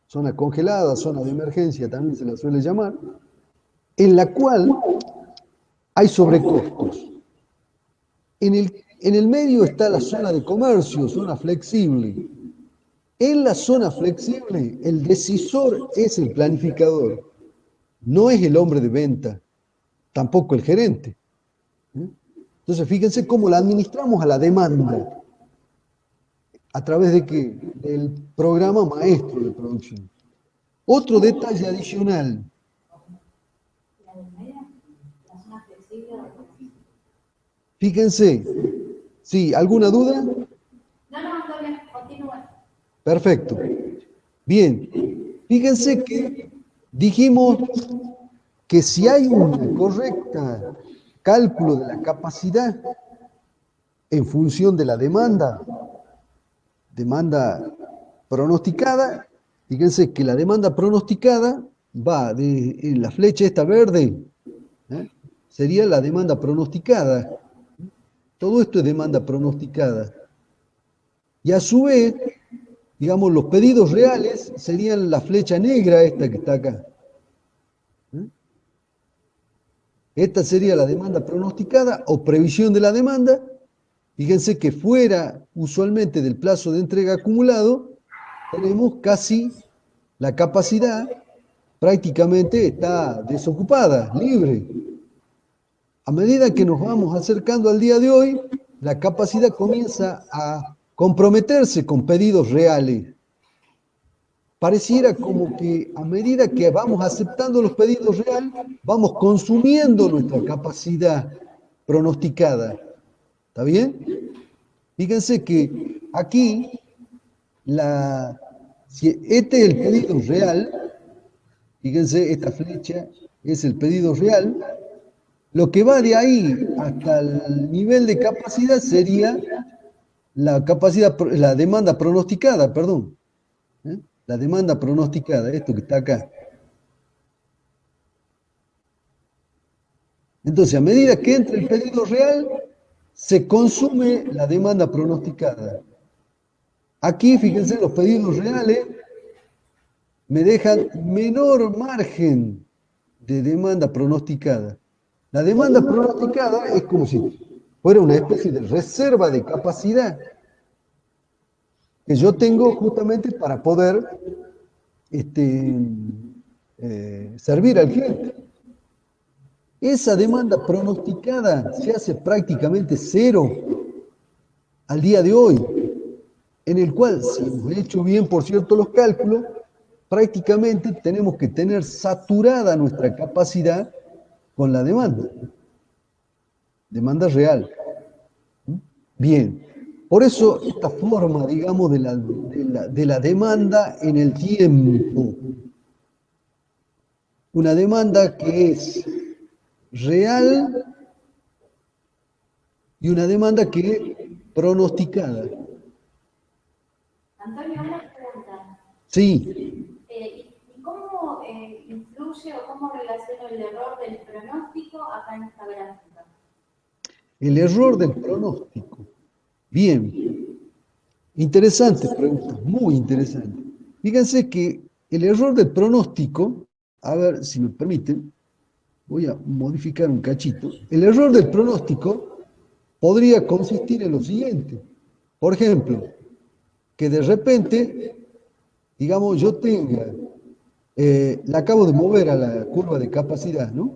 Zona congelada, zona de emergencia también se la suele llamar, en la cual hay sobrecostos. En el medio está la zona de comercio, zona flexible. En la zona flexible, el decisor es el planificador, no es el hombre de venta, tampoco el gerente. Entonces, fíjense cómo la administramos a la demanda. ¿A través de qué? Del programa maestro de producción. Otro detalle adicional. Fíjense, ¿sí? ¿Alguna duda? No, Antonio, continúa. Perfecto. Bien, fíjense que dijimos que si hay un correcto cálculo de la capacidad en función de la demanda pronosticada, fíjense que la demanda pronosticada va en la flecha esta verde, sería la demanda pronosticada. Todo esto es demanda pronosticada. Y a su vez, digamos, los pedidos reales serían la flecha negra esta que está acá. Esta sería la demanda pronosticada o previsión de la demanda. Fíjense que fuera usualmente del plazo de entrega acumulado, tenemos casi la capacidad, prácticamente está desocupada, libre. A medida que nos vamos acercando al día de hoy, la capacidad comienza a comprometerse con pedidos reales. Pareciera como que a medida que vamos aceptando los pedidos reales, vamos consumiendo nuestra capacidad pronosticada. ¿Está bien? Fíjense que aquí, si este es el pedido real, fíjense, esta flecha es el pedido real, lo que va de ahí hasta el nivel de capacidad sería la demanda pronosticada, perdón. La demanda pronosticada, esto que está acá. Entonces, a medida que entra el pedido real, se consume la demanda pronosticada. Aquí, fíjense, los pedidos reales me dejan menor margen de demanda pronosticada. La demanda pronosticada es como si fuera una especie de reserva de capacidad que yo tengo justamente para poder servir al cliente. Esa demanda pronosticada se hace prácticamente cero al día de hoy, en el cual, si hemos hecho bien, por cierto, los cálculos, prácticamente tenemos que tener saturada nuestra capacidad con la demanda real. Bien, por eso esta forma, digamos, de la demanda en el tiempo, una demanda que es real y una demanda que es pronosticada. Antonio, una pregunta. Sí. ¿Y cómo influye o cómo relaciona el error del pronóstico acá en esta gráfica? El error del pronóstico. Bien, interesante pregunta, muy interesante. Fíjense que el error del pronóstico, a ver si me permiten, voy a modificar un cachito. El error del pronóstico podría consistir en lo siguiente. Por ejemplo, que de repente, digamos, yo tenga, la acabo de mover a la curva de capacidad, ¿no?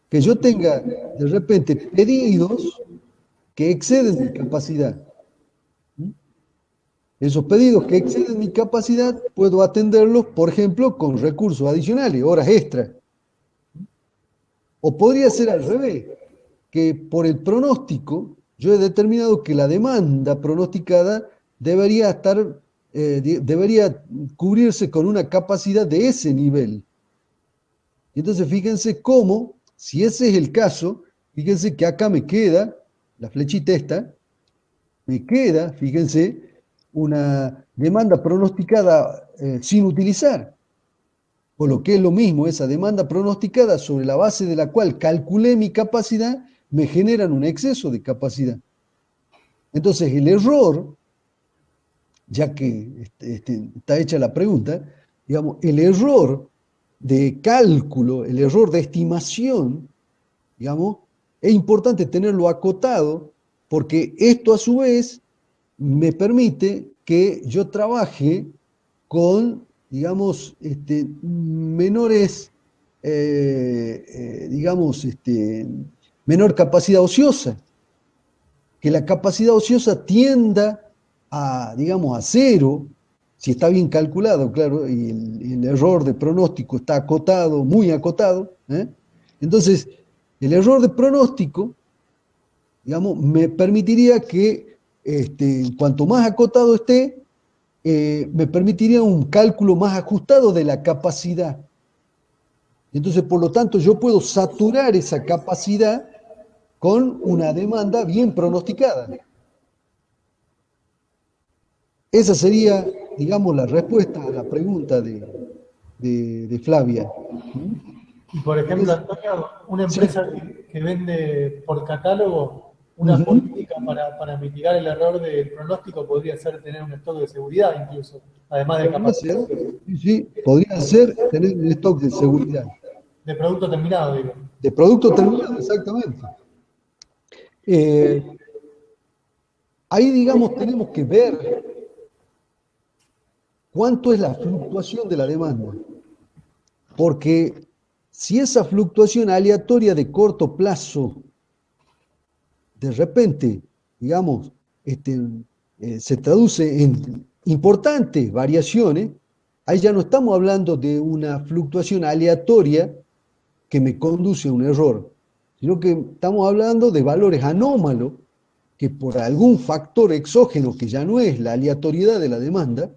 Que yo tenga de repente pedidos que exceden mi capacidad. Esos pedidos que exceden mi capacidad puedo atenderlos, por ejemplo, con recursos adicionales, horas extras. O podría ser al revés, que por el pronóstico yo he determinado que la demanda pronosticada debería debería cubrirse con una capacidad de ese nivel. Entonces fíjense cómo, si ese es el caso, fíjense que acá me queda, la flechita esta, me queda, fíjense, una demanda pronosticada sin utilizar. O lo que es lo mismo, esa demanda pronosticada sobre la base de la cual calculé mi capacidad, me generan un exceso de capacidad. Entonces el error, ya que está hecha la pregunta, digamos, el error de cálculo, el error de estimación, digamos, es importante tenerlo acotado porque esto a su vez me permite que yo trabaje con, digamos, menores, digamos, menor capacidad ociosa, que la capacidad ociosa tienda a, digamos, a cero, si está bien calculado, claro, y el error de pronóstico está acotado, muy acotado, ¿eh? Entonces, el error de pronóstico, digamos, me permitiría que, cuanto más acotado esté, me permitiría un cálculo más ajustado de la capacidad. Entonces, por lo tanto, yo puedo saturar esa capacidad con una demanda bien pronosticada. Esa sería, digamos, la respuesta a la pregunta de Flavia. Y por ejemplo, Antonio, una empresa que vende por catálogo, una política para mitigar el error del pronóstico podría ser tener un stock de seguridad incluso, además de capacidad. Sí, podría ser tener un stock de seguridad. De producto terminado, digo. De producto terminado, exactamente. Ahí, digamos, tenemos que ver cuánto es la fluctuación de la demanda. Porque si esa fluctuación aleatoria de corto plazo, de repente, digamos, se traduce en importantes variaciones, ahí ya no estamos hablando de una fluctuación aleatoria que me conduce a un error, sino que estamos hablando de valores anómalos que por algún factor exógeno que ya no es la aleatoriedad de la demanda,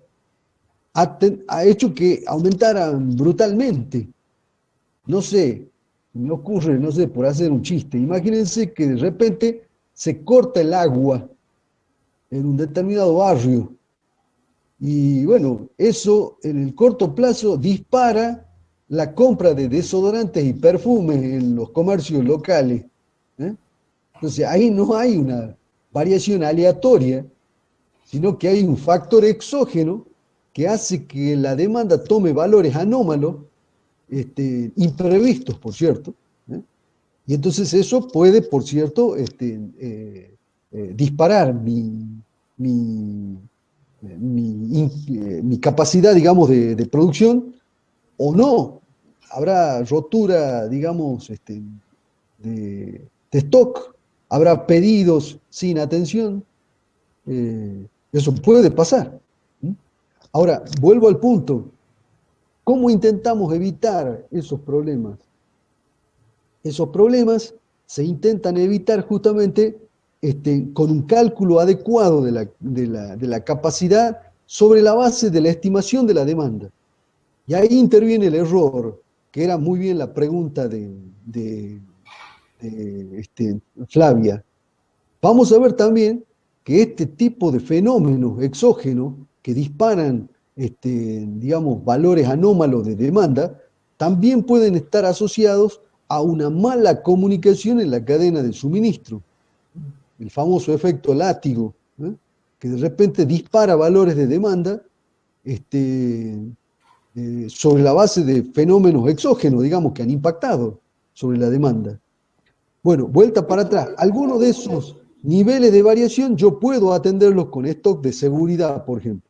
ha hecho que aumentaran brutalmente. No sé, me ocurre, no sé, por hacer un chiste, imagínense que de repente se corta el agua en un determinado barrio y bueno, eso en el corto plazo dispara la compra de desodorantes y perfumes en los comercios locales. Entonces ahí no hay una variación aleatoria, sino que hay un factor exógeno que hace que la demanda tome valores anómalos, imprevistos, por cierto, y entonces eso puede, por cierto, disparar mi capacidad, digamos, de producción, o no. Habrá rotura, digamos, de stock, habrá pedidos sin atención, eso puede pasar. Ahora, vuelvo al punto. ¿Cómo intentamos evitar esos problemas? Esos problemas se intentan evitar justamente con un cálculo adecuado de la capacidad sobre la base de la estimación de la demanda. Y ahí interviene el error, que era muy bien la pregunta de Flavia. Vamos a ver también que este tipo de fenómenos exógenos que disparan, digamos, valores anómalos de demanda, también pueden estar asociados a una mala comunicación en la cadena de suministro. El famoso efecto látigo, que de repente dispara valores de demanda sobre la base de fenómenos exógenos, digamos, que han impactado sobre la demanda. Bueno, vuelta para atrás. Algunos de esos niveles de variación yo puedo atenderlos con stock de seguridad, por ejemplo.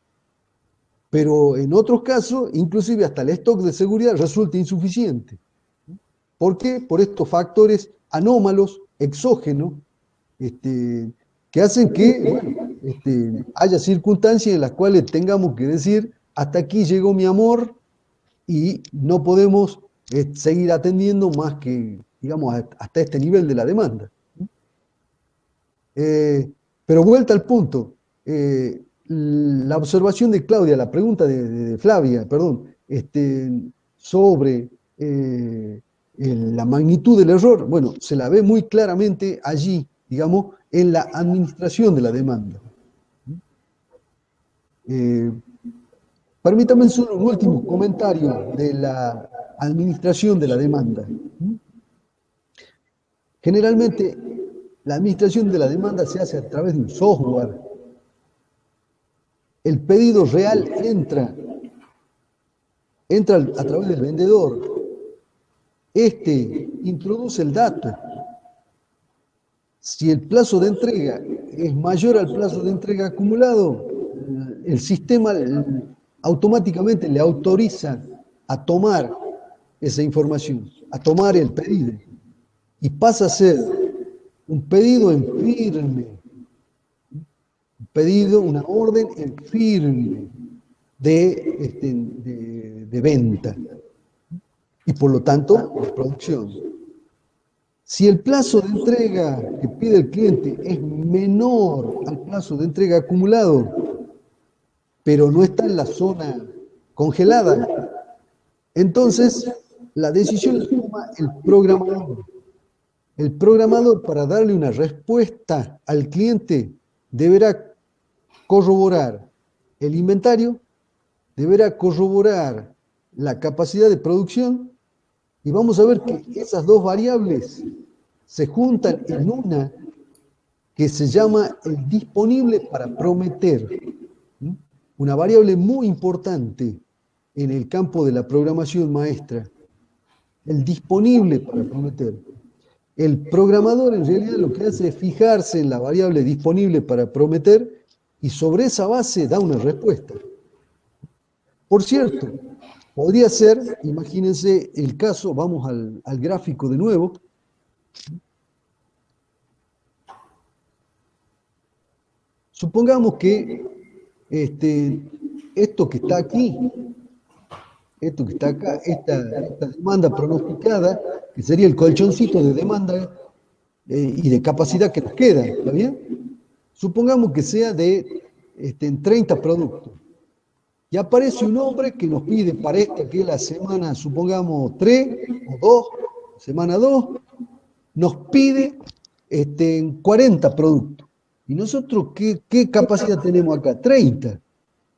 Pero en otros casos, inclusive hasta el stock de seguridad resulta insuficiente. ¿Por qué? Por estos factores anómalos, exógenos, que hacen que haya circunstancias en las cuales tengamos que decir, hasta aquí llegó mi amor y no podemos seguir atendiendo más que, digamos, hasta este nivel de la demanda. Pero vuelta al punto, la observación de Claudia, la pregunta de Flavia, perdón, sobre la magnitud del error, bueno, se la ve muy claramente allí, digamos, en la administración de la demanda. Permítame solo un último comentario de la administración de la demanda. Generalmente, la administración de la demanda se hace a través de un software. El pedido real entra a través del vendedor. Introduce el dato. Si el plazo de entrega es mayor al plazo de entrega acumulado, el sistema automáticamente le autoriza a tomar esa información, a tomar el pedido. Y pasa a ser un pedido en firme, una orden en firme de venta y por lo tanto de producción. Si el plazo de entrega que pide el cliente es menor al plazo de entrega acumulado, pero no está en la zona congelada, entonces la decisión la toma el programador. El programador, para darle una respuesta al cliente, deberá corroborar el inventario, deberá corroborar la capacidad de producción, y vamos a ver que esas dos variables se juntan en una que se llama el disponible para prometer. Una variable muy importante en el campo de la programación maestra. El disponible para prometer. El programador en realidad lo que hace es fijarse en la variable disponible para prometer y sobre esa base da una respuesta. Por cierto, podría ser, imagínense el caso, vamos al gráfico de nuevo. Supongamos que esto que está aquí, esto que está acá, esta demanda pronosticada, que sería el colchoncito de demanda y de capacidad que nos queda, ¿está bien? Supongamos que sea de 30 productos. Y aparece un hombre que nos pide para esta, que es la semana, supongamos 3 o 2, semana 2, nos pide 40 productos. ¿Y nosotros qué capacidad tenemos acá? 30.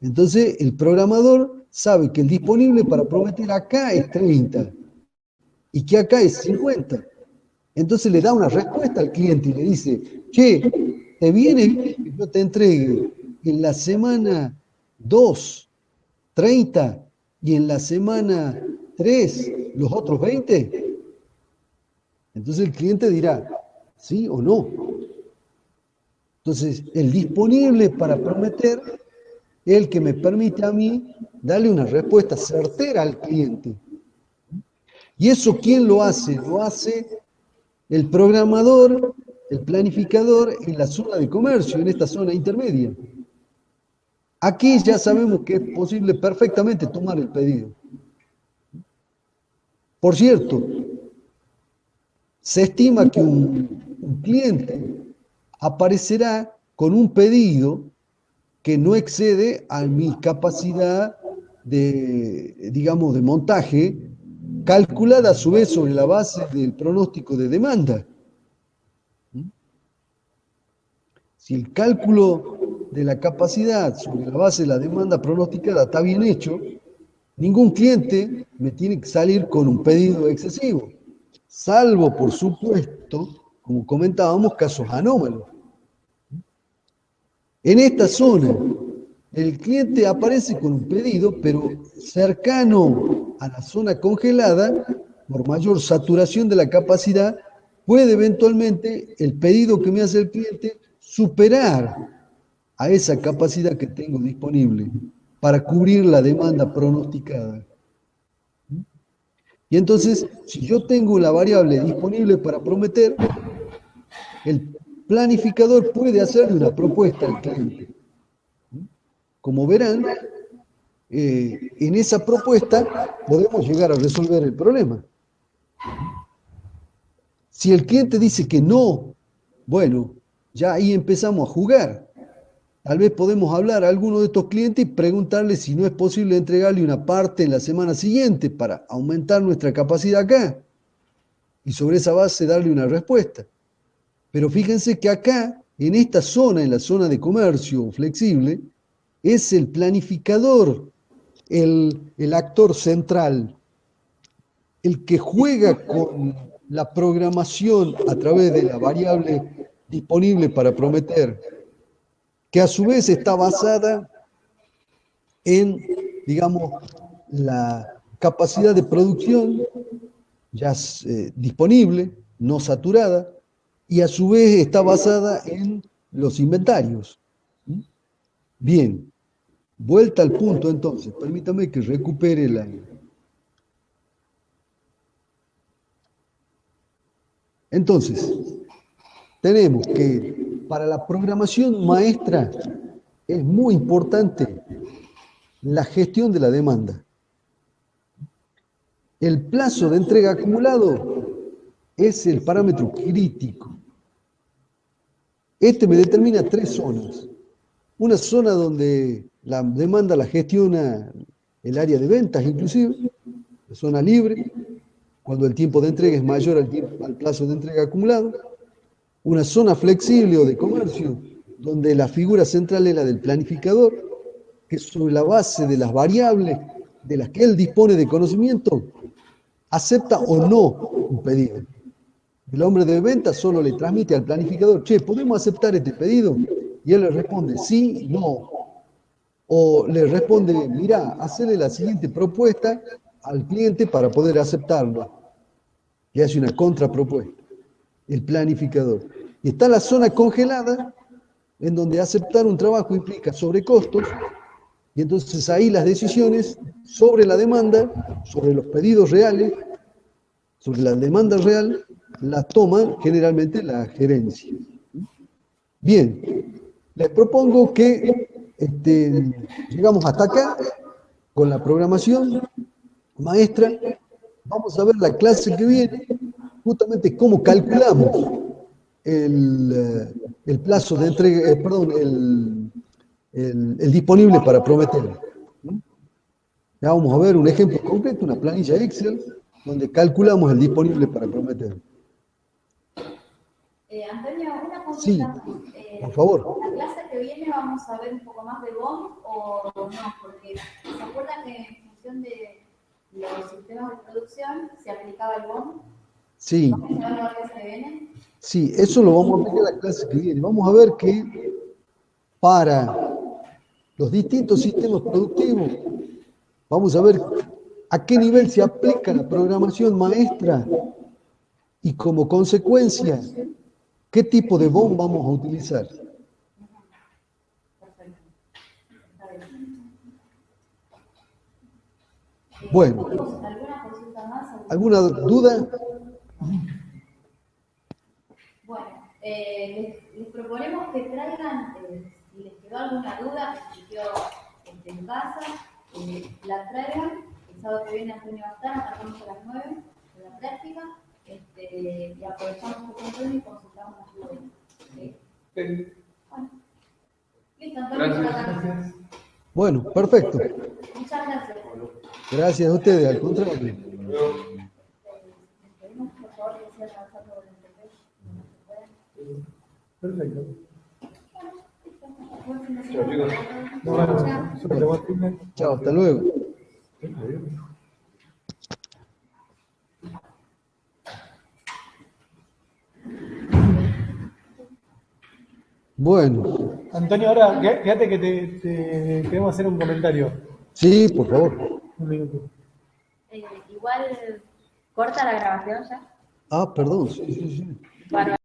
Entonces el programador sabe que el disponible para prometer acá es 30 y que acá es 50. Entonces le da una respuesta al cliente y le dice, che, ¿te viene bien que yo te entregue en la semana 2 30 y en la semana 3 los otros 20? Entonces el cliente dirá, ¿sí o no? Entonces, el disponible para prometer es el que me permite a mí darle una respuesta certera al cliente. ¿Y eso quién lo hace? Lo hace el programador, el planificador en la zona de comercio, en esta zona intermedia. Aquí ya sabemos que es posible perfectamente tomar el pedido. Por cierto, se estima que un cliente aparecerá con un pedido que no excede a mi capacidad de, digamos, de montaje, calculada a su vez sobre la base del pronóstico de demanda. Si el cálculo de la capacidad sobre la base de la demanda pronosticada está bien hecho, Ningún cliente me tiene que salir con un pedido excesivo, salvo, por supuesto, como comentábamos, casos anómalos. En esta zona, el cliente aparece con un pedido, pero cercano a la zona congelada, por mayor saturación de la capacidad, puede eventualmente el pedido que me hace el cliente superar a esa capacidad que tengo disponible para cubrir la demanda pronosticada. Y entonces, si yo tengo la variable disponible para prometer, el planificador puede hacerle una propuesta al cliente. Como verán, en esa propuesta podemos llegar a resolver el problema. Si el cliente dice que no, bueno, ya ahí empezamos a jugar. Tal vez podemos hablar a alguno de estos clientes y preguntarle si no es posible entregarle una parte en la semana siguiente para aumentar nuestra capacidad acá. Y sobre esa base darle una respuesta. Pero fíjense que acá, en esta zona, en la zona de comercio flexible, es el planificador, el actor central, el que juega con la programación a través de la variable disponible para prometer, que a su vez está basada en, digamos, la capacidad de producción ya disponible, no saturada, y a su vez está basada en los inventarios. Bien, vuelta al punto entonces, permítame que recupere la... Entonces, tenemos que para la programación maestra es muy importante la gestión de la demanda. El plazo de entrega acumulado es el parámetro crítico. Este me determina 3 zonas. Una zona donde la demanda la gestiona el área de ventas inclusive, la zona libre, cuando el tiempo de entrega es mayor al plazo de entrega acumulado. Una zona flexible o de comercio, donde la figura central es la del planificador, que sobre la base de las variables de las que él dispone de conocimiento, acepta o no un pedido. El hombre de ventas solo le transmite al planificador, che, ¿podemos aceptar este pedido? Y él le responde, sí, no. O le responde, mira, hacerle la siguiente propuesta al cliente para poder aceptarlo. Y hace una contrapropuesta, el planificador. Y está la zona congelada, en donde aceptar un trabajo implica sobrecostos, y entonces ahí las decisiones sobre la demanda, sobre los pedidos reales, sobre la demanda real, las toma generalmente la gerencia. Bien, les propongo que llegamos hasta acá con la programación maestra. Vamos a ver la clase que viene, justamente cómo calculamos el plazo de entrega, el disponible para prometer. Ya vamos a ver un ejemplo concreto, una planilla Excel, donde calculamos el disponible para prometer. Antonio, una consulta. Sí, por favor. La clase que viene vamos a ver un poco más de BOM o no, porque se acuerdan que en función de los sistemas de producción se aplicaba el BOM. Sí. ¿Vamos a ver la clase que viene? Sí, eso lo vamos a aplicar en la clase que viene. Vamos a ver que para los distintos sistemas productivos, vamos a ver a qué nivel se aplica la programación maestra y como consecuencia, qué tipo de BOM vamos a utilizar. Perfecto. Está bien. Bueno, ¿Alguna consulta más? ¿alguna duda? Bueno, les proponemos que traigan, si les quedó alguna duda que surgió en casa, la traigan. El sábado que viene Antonio va a estar, arrancamos a las 9 de la práctica, y aprovechamos el control y consultamos las dudas. ¿Sí? Bueno, listo, Antonio. Gracias. Bueno, perfecto. Muchas gracias. Gracias a ustedes, al contrario. Les pedimos por favor que sigan avanzando con el internet. Perfecto. Buen fin de semana. Bueno, súper buen fin de- Chao, hasta luego. Bueno, Antonio, ahora fíjate que te queremos hacer un comentario. sí, por favor. Un minuto. Igual corta la grabación ya. Ah, perdón, sí, sí, sí. Bárbaro.